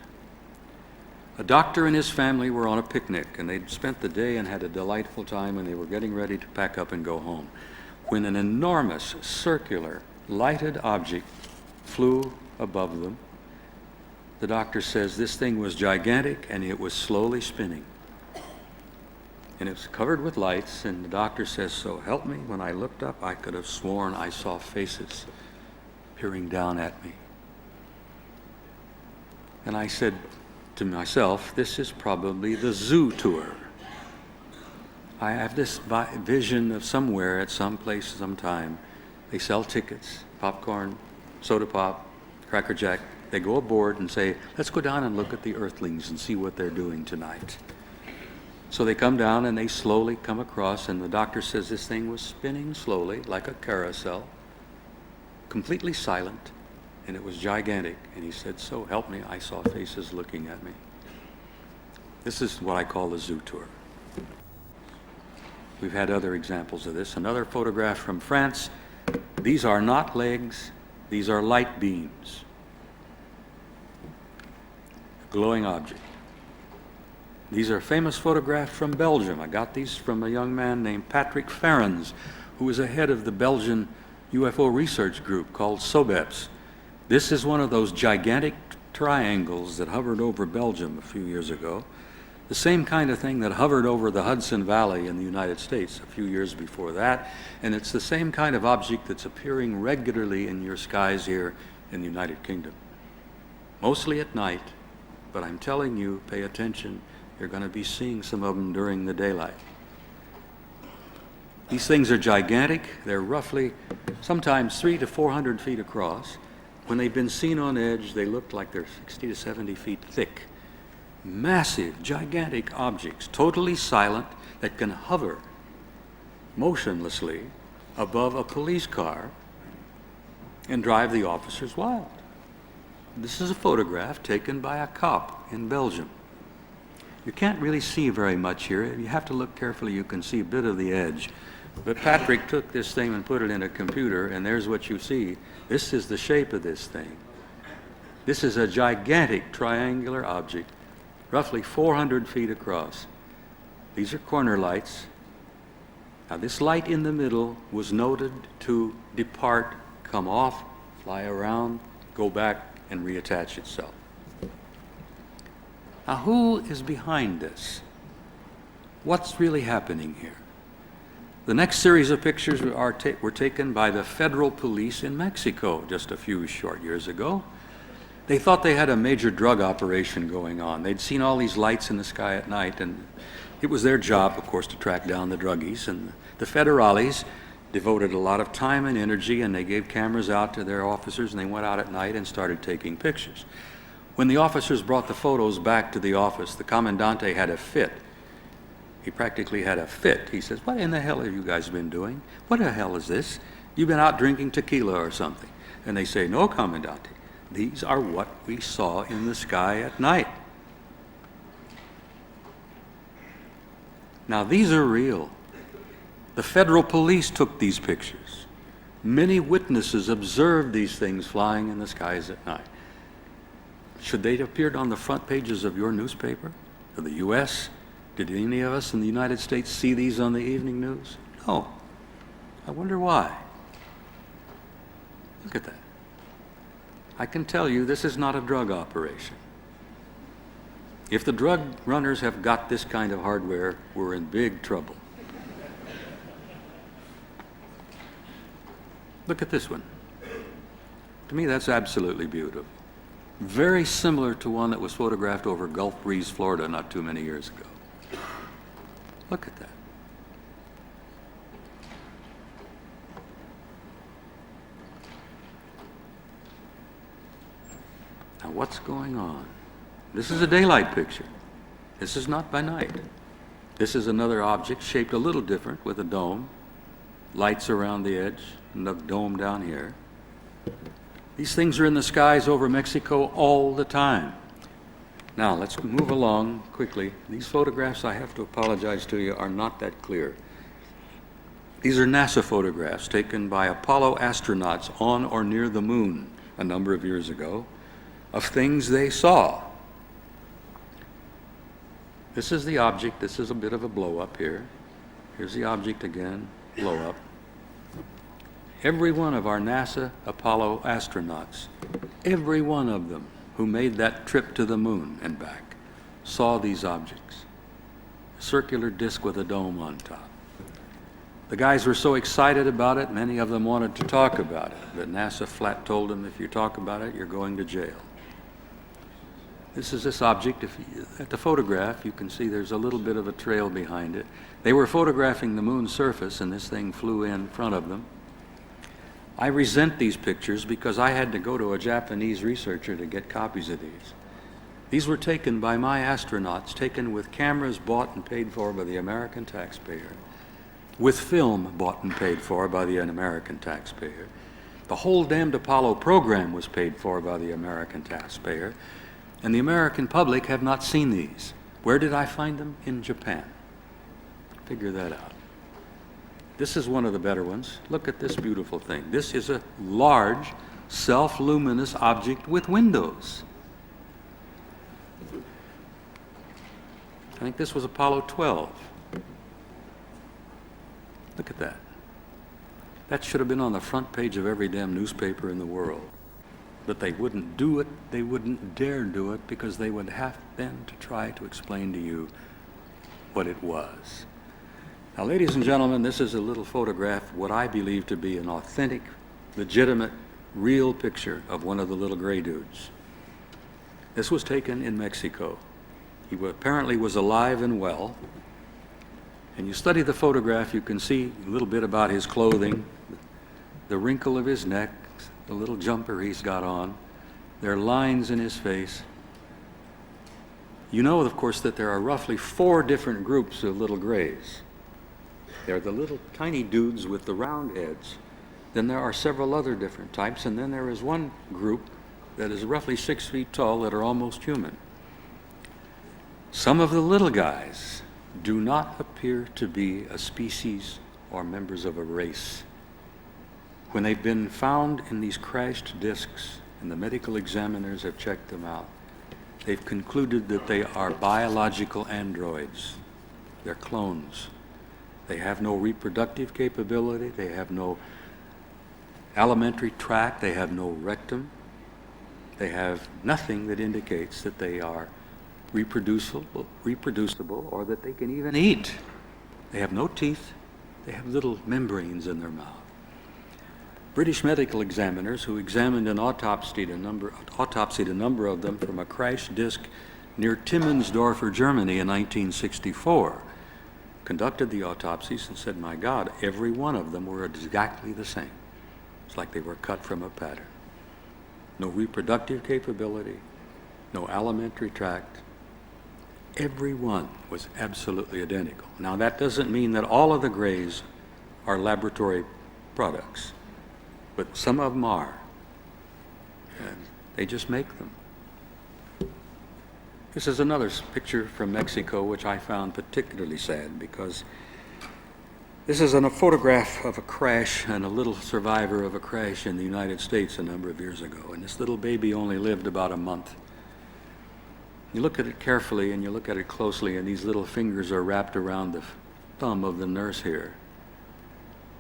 S2: A doctor and his family were on a picnic, and they'd spent the day and had a delightful time, and they were getting ready to pack up and go home, when an enormous circular lighted object flew above them. The doctor says this thing was gigantic and it was slowly spinning. And it was covered with lights, and the doctor says, "So help me, when I looked up, I could have sworn I saw faces peering down at me." And I said to myself, this is probably the zoo tour. I have this vision of somewhere at some place, sometime, they sell tickets, popcorn, soda pop, Cracker Jack. They go aboard and say, "Let's go down and look at the Earthlings and see what they're doing tonight." So they come down and they slowly come across, and the doctor says this thing was spinning slowly like a carousel, completely silent, and it was gigantic. And he said, "So help me, I saw faces looking at me." This is what I call the zoo tour. We've had other examples of this. Another photograph from France. These are not legs, these are light beams. A glowing object. These are famous photographs from Belgium. I got these from a young man named Patrick Ferrens, who is the head of the Belgian UFO research group called SOBEPS. This is one of those gigantic triangles that hovered over Belgium a few years ago. The same kind of thing that hovered over the Hudson Valley in the United States a few years before that. And it's the same kind of object that's appearing regularly in your skies here in the United Kingdom. Mostly at night, but I'm telling you, pay attention, you're going to be seeing some of them during the daylight. These things are gigantic. They're roughly sometimes 300 to 400 feet across. When they've been seen on edge, they look like they're 60 to 70 feet thick. Massive, gigantic objects, totally silent, that can hover motionlessly above a police car and drive the officers wild. This is a photograph taken by a cop in Belgium. You can't really see very much here. You have to look carefully. You can see a bit of the edge. But Patrick took this thing and put it in a computer, and there's what you see. This is the shape of this thing. This is a gigantic triangular object, roughly 400 feet across. These are corner lights. Now, this light in the middle was noted to depart, come off, fly around, go back, and reattach itself. Now, who is behind this? What's really happening here? The next series of pictures were taken by the federal police in Mexico just a few short years ago. They thought they had a major drug operation going on. They'd seen all these lights in the sky at night, and it was their job, of course, to track down the druggies. And the federales devoted a lot of time and energy, and they gave cameras out to their officers, and they went out at night and started taking pictures. When the officers brought the photos back to the office, the commandante had a fit. He practically had a fit. He says, "What in the hell have you guys been doing? What the hell is this? You've been out drinking tequila or something." And they say, "No, Commandante, these are what we saw in the sky at night." Now, these are real. The federal police took these pictures. Many witnesses observed these things flying in the skies at night. Should they have appeared on the front pages of your newspaper, of the U.S.? Did any of us in the United States see these on the evening news? No. I wonder why. Look at that. I can tell you this is not a drug operation. If the drug runners have got this kind of hardware, we're in big trouble. Look at this one. To me, that's absolutely beautiful. Very similar to one that was photographed over Gulf Breeze, Florida, not too many years ago. Look at that. Now, what's going on? This is a daylight picture. This is not by night. This is another object shaped a little different with a dome, lights around the edge, and the dome down here. These things are in the skies over Mexico all the time. Now, let's move along quickly. These photographs, I have to apologize to you, are not that clear. These are NASA photographs taken by Apollo astronauts on or near the moon a number of years ago of things they saw. This is the object. This is a bit of a blow up here. Here's the object again, blow up. Every one of our NASA Apollo astronauts, every one of them who made that trip to the moon and back, saw these objects. A circular disk with a dome on top. The guys were so excited about it, many of them wanted to talk about it, but NASA flat told them, if you talk about it, you're going to jail. This is this object. At the photograph, you can see there's a little bit of a trail behind it. They were photographing the moon's surface, and this thing flew in front of them. I resent these pictures because I had to go to a Japanese researcher to get copies of these. These were taken by my astronauts, taken with cameras bought and paid for by the American taxpayer, with film bought and paid for by the American taxpayer. The whole damned Apollo program was paid for by the American taxpayer, and the American public have not seen these. Where did I find them? In Japan. Figure that out. This is one of the better ones. Look at this beautiful thing. This is a large, self-luminous object with windows. I think this was Apollo 12. Look at that. That should have been on the front page of every damn newspaper in the world. But they wouldn't do it, they wouldn't dare do it, because they would have then to try to explain to you what it was. Now, ladies and gentlemen, this is a little photograph, what I believe to be an authentic, legitimate, real picture of one of the little gray dudes. This was taken in Mexico. He apparently was alive and well. And you study the photograph, you can see a little bit about his clothing, the wrinkle of his neck, the little jumper he's got on. There are lines in his face. You know, of course, that there are roughly 4 different groups of little grays. There are the little tiny dudes with the round heads. Then there are several other different types, and then there is one group that is roughly 6 feet tall that are almost human. Some of the little guys do not appear to be a species or members of a race. When they've been found in these crashed discs, and the medical examiners have checked them out, they've concluded that they are biological androids. They're clones. They have no reproductive capability. They have no alimentary tract. They have no rectum. They have nothing that indicates that they are reproducible, or that they can even eat. They have no teeth. They have little membranes in their mouth. British medical examiners who examined and autopsied a number of them from a crashed disc near Timmensdorfer, Germany in 1964, conducted the autopsies and said, my God, every one of them were exactly the same. It's like they were cut from a pattern. No reproductive capability, no alimentary tract, Every one was absolutely identical. Now, that doesn't mean that all of the grays are laboratory products, but some of them are. And they just make them. This is another picture from Mexico, which I found particularly sad because this is a photograph of a crash and a little survivor of a crash in the United States a number of years ago. And this little baby only lived about a month. You look at it carefully and you look at it closely, and these little fingers are wrapped around the thumb of the nurse here.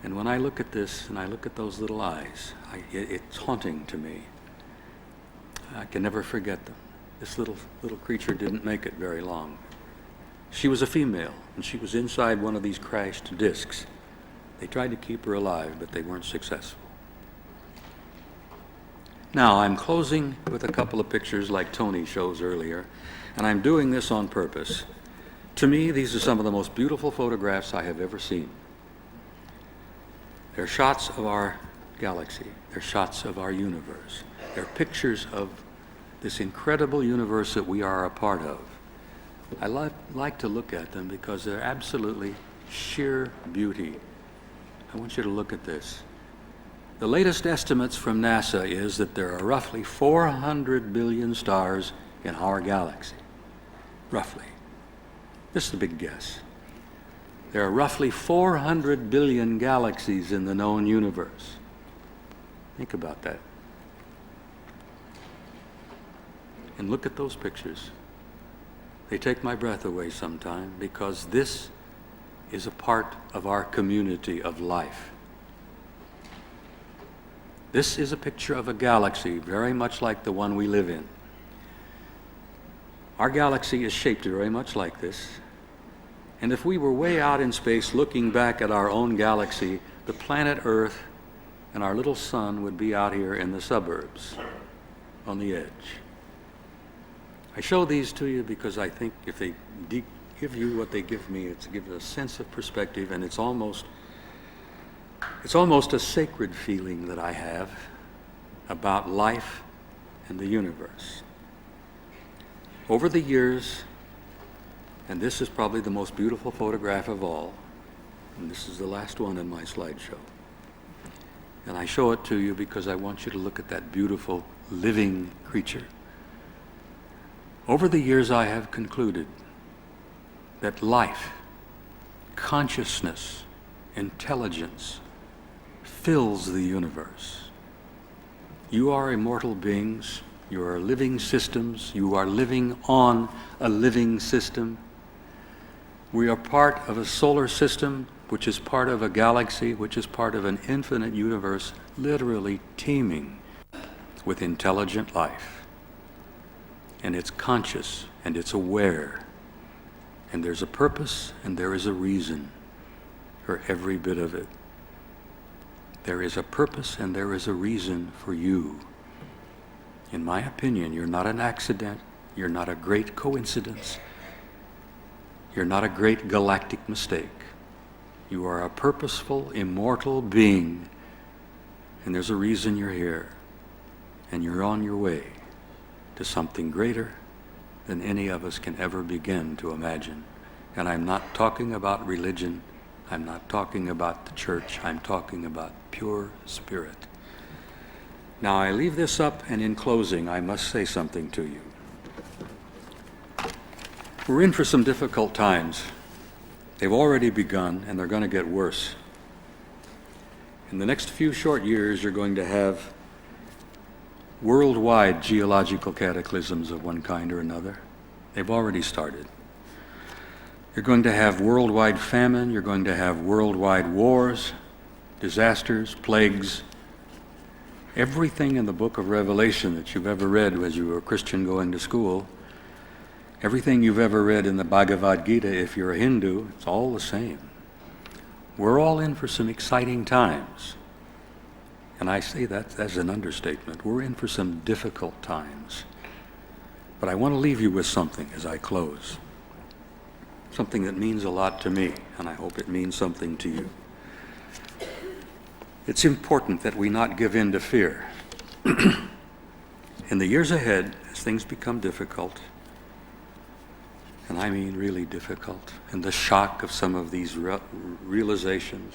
S2: And when I look at this and I look at those little eyes, it's haunting to me. I can never forget them. This little creature didn't make it very long. She was a female, and she was inside one of these crashed discs. They tried to keep her alive, but they weren't successful. Now, I'm closing with a couple of pictures like Tony shows earlier, and I'm doing this on purpose. To me, these are some of the most beautiful photographs I have ever seen. They're shots of our galaxy. They're shots of our universe. They're pictures of this incredible universe that we are a part of. I like to look at them because they're absolutely sheer beauty. I want you to look at this. The latest estimates from NASA is that there are roughly 400 billion stars in our galaxy. Roughly. This is a big guess. There are roughly 400 billion galaxies in the known universe. Think about that. And look at those pictures. They take my breath away sometime because this is a part of our community of life. This is a picture of a galaxy very much like the one we live in. Our galaxy is shaped very much like this. And if we were way out in space looking back at our own galaxy, the planet Earth and our little sun would be out here in the suburbs, on the edge. I show these to you because I think if they give you what they give me, it's gives a sense of perspective, and it's almost a sacred feeling that I have about life and the universe. Over the years, and this is probably the most beautiful photograph of all, and this is the last one in my slideshow. And I show it to you because I want you to look at that beautiful living creature. Over the years, I have concluded that life, consciousness, intelligence fills the universe. You are immortal beings. You are living systems. You are living on a living system. We are part of a solar system, which is part of a galaxy, which is part of an infinite universe, literally teeming with intelligent life. And it's conscious, and it's aware. And there's a purpose, and there is a reason for every bit of it. There is a purpose, and there is a reason for you. In my opinion, you're not an accident. You're not a great coincidence. You're not a great galactic mistake. You are a purposeful, immortal being, and there's a reason you're here. And you're on your way to something greater than any of us can ever begin to imagine. And I'm not talking about religion. I'm not talking about the church. I'm talking about pure spirit. Now, I leave this up, and in closing, I must say something to you. We're in for some difficult times. They've already begun, and they're going to get worse. In the next few short years, you're going to have worldwide geological cataclysms of one kind or another. They've already started. You're going to have worldwide famine. You're going to have worldwide wars, disasters, plagues. Everything in the book of Revelation that you've ever read as you were a Christian going to school, everything you've ever read in the Bhagavad Gita, if you're a Hindu, it's all the same. We're all in for some exciting times. And I say that as an understatement. We're in for some difficult times. But I want to leave you with something as I close. Something that means a lot to me, and I hope it means something to you. It's important that we not give in to fear. In the years ahead, as things become difficult, and I mean really difficult, and the shock of some of these realizations.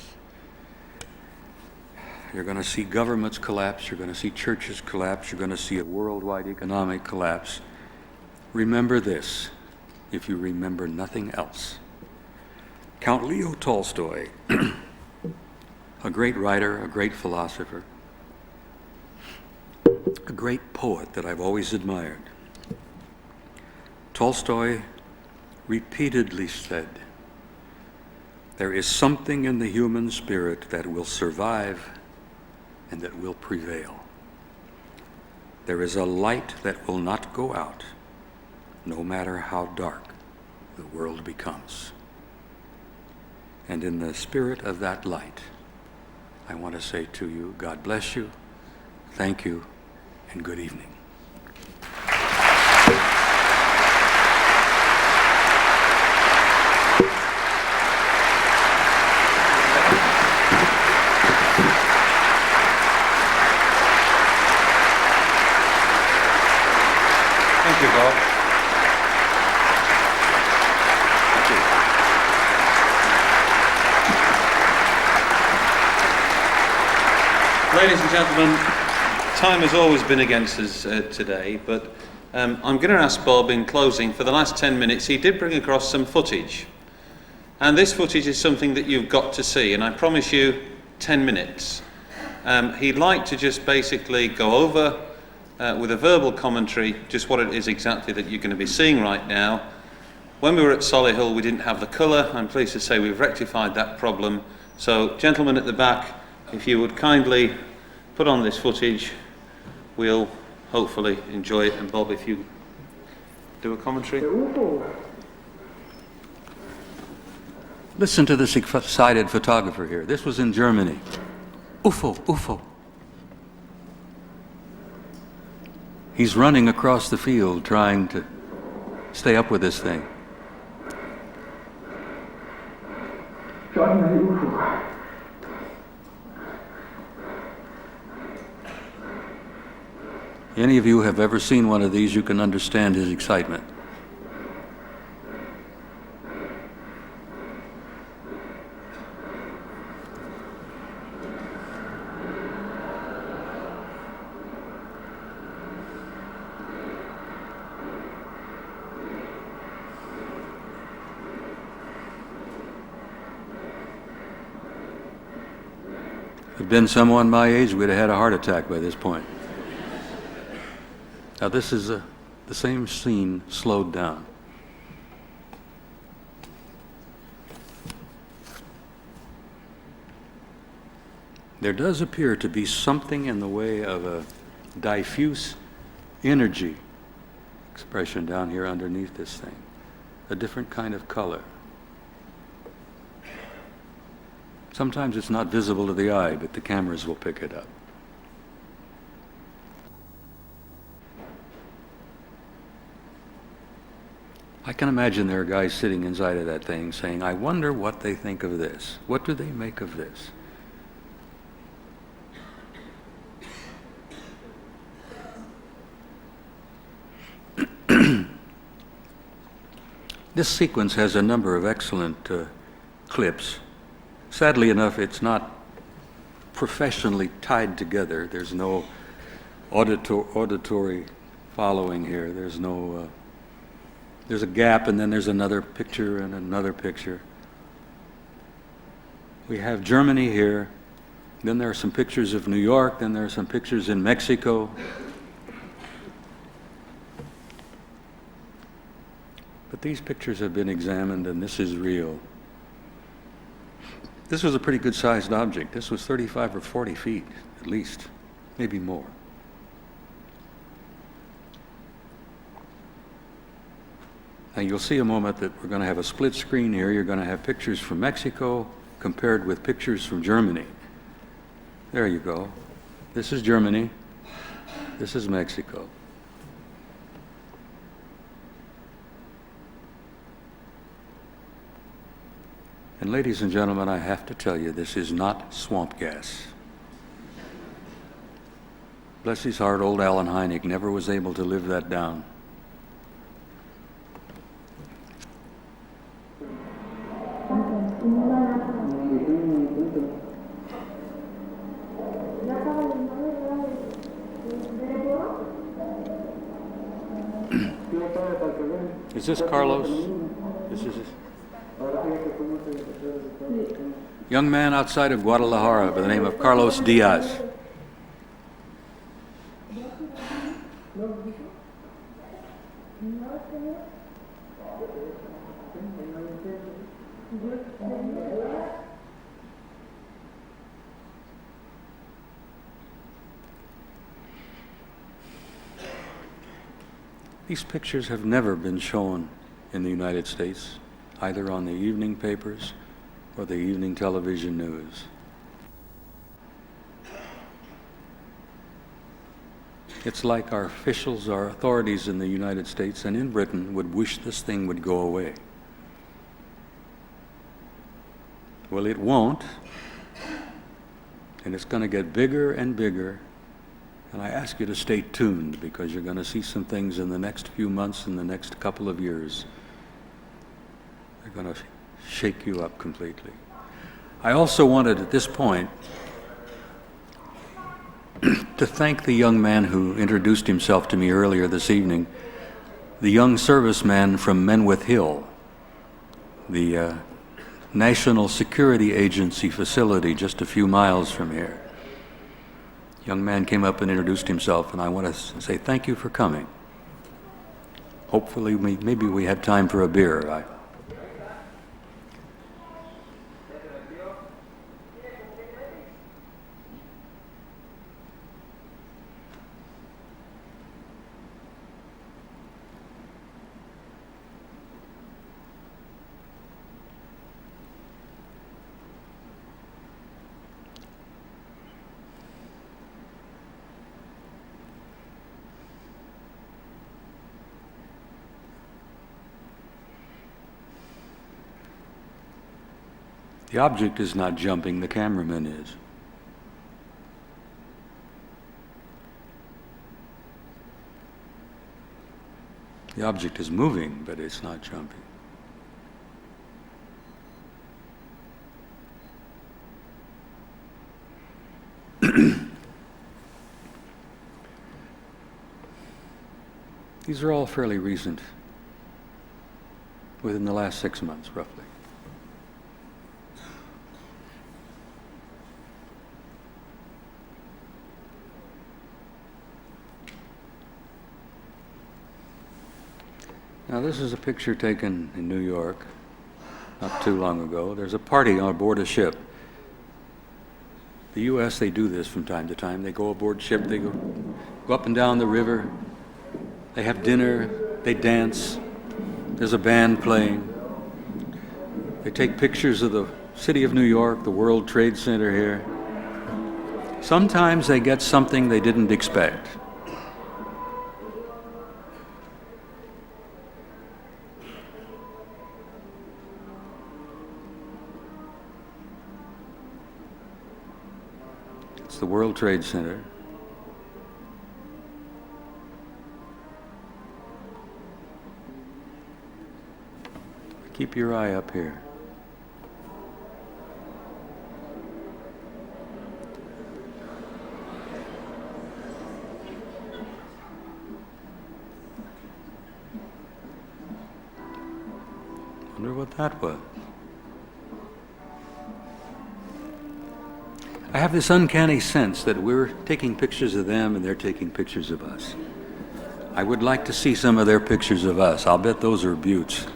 S2: You're going to see governments collapse, you're going to see churches collapse, you're going to see a worldwide economic collapse. Remember this, if you remember nothing else. Count Leo Tolstoy, a great writer, a great philosopher, a great poet that I've always admired. Tolstoy repeatedly said, "There is something in the human spirit that will survive and that will prevail. There is a light that will not go out, no matter how dark the world becomes." And in the spirit of that light, I want to say to you, God bless you, thank you, and good evening.
S1: Thank you, Bob. Ladies and gentlemen, time has always been against us today, but I'm going to ask Bob in closing, for the last 10 minutes, he did bring across some footage. And this footage is something that you've got to see, and I promise you 10 minutes. He'd like to just basically go over with a verbal commentary just what it is exactly that you're going to be seeing right now. When we were at Solihull, we didn't have the colour. I'm pleased to say we've rectified that problem. So, gentlemen at the back, if you would kindly put on this footage, we'll hopefully enjoy it. And Bob, if you do a commentary.
S2: Listen to this excited photographer here. This was in Germany. UFO, UFO. He's running across the field trying to stay up with this thing. Any of you have ever seen one of these, you can understand his excitement. If it had been someone my age, we'd have had a heart attack by this point. Now this is the same scene slowed down. There does appear to be something in the way of a diffuse energy expression down here underneath this thing, a different kind of color. Sometimes it's not visible to the eye, but the cameras will pick it up. I can imagine there are guys sitting inside of that thing saying, I wonder what they think of this. What do they make of this? This sequence has a number of excellent clips. Sadly enough, it's not professionally tied together. There's no auditory following here. There's no... There's a gap, and then there's another picture and another picture. We have Germany here. Then there are some pictures of New York. Then there are some pictures in Mexico. But these pictures have been examined, and this is real. This was a pretty good-sized object. This was 35 or 40 feet, at least, maybe more. Now you'll see a moment that we're going to have a split screen here. You're going to have pictures from Mexico compared with pictures from Germany. There you go. This is Germany. This is Mexico. And ladies and gentlemen, I have to tell you, this is not swamp gas. Bless his heart, old Alan Hynek never was able to live that down. Is this Carlos? This is young man outside of Guadalajara by the name of Carlos Diaz. These pictures have never been shown in the United States, either on the evening papers or the evening television news. It's like our officials, our authorities in the United States and in Britain would wish this thing would go away. Well, it won't, and it's going to get bigger and bigger. And I ask you to stay tuned, because you're going to see some things in the next few months, in the next couple of years. They're going to shake you up completely. I also wanted at this point to thank the young man who introduced himself to me earlier this evening, the young serviceman from Menwith Hill, the National Security Agency facility just a few miles from here. Young man came up and introduced himself, and I want to say thank you for coming. Hopefully, maybe we have time for a beer. The object is not jumping, the cameraman is. The object is moving, but it's not jumping. These are all fairly recent, within the last 6 months, roughly. Now, this is a picture taken in New York not too long ago. There's a party on board a ship. The U.S., they do this from time to time. They go aboard ship, they go up and down the river, they have dinner, they dance, there's a band playing. They take pictures of the city of New York, the World Trade Center here. Sometimes they get something they didn't expect. The World Trade Center. Keep your eye up here. Wonder what that was. I have this uncanny sense that we're taking pictures of them and they're taking pictures of us. I would like to see some of their pictures of us. I'll bet those are beauts.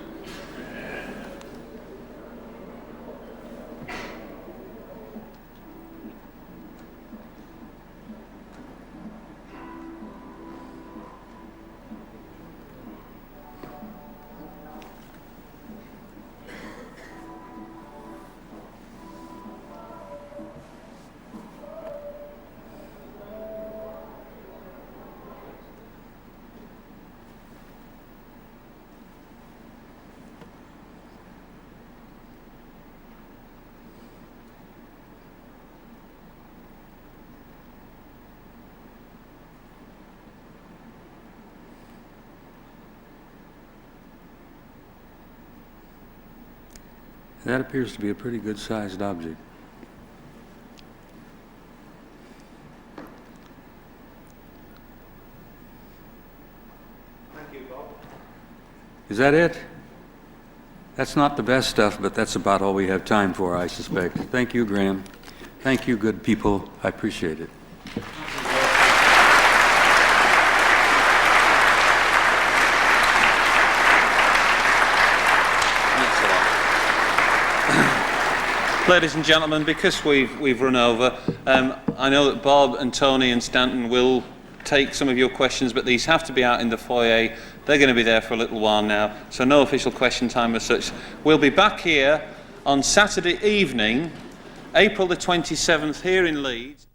S2: That appears to be a pretty good-sized object.
S1: Thank you, Bob.
S2: Is that it? That's not the best stuff, but that's about all we have time for, I suspect. Thank you, Graham. Thank you, good people. I appreciate it.
S1: Ladies and gentlemen, because we've run over, I know that Bob and Tony and Stanton will take some of your questions, but these have to be out in the foyer. They're going to be there for a little while now, so no official question time as such. We'll be back here on Saturday evening, April the 27th, here in Leeds.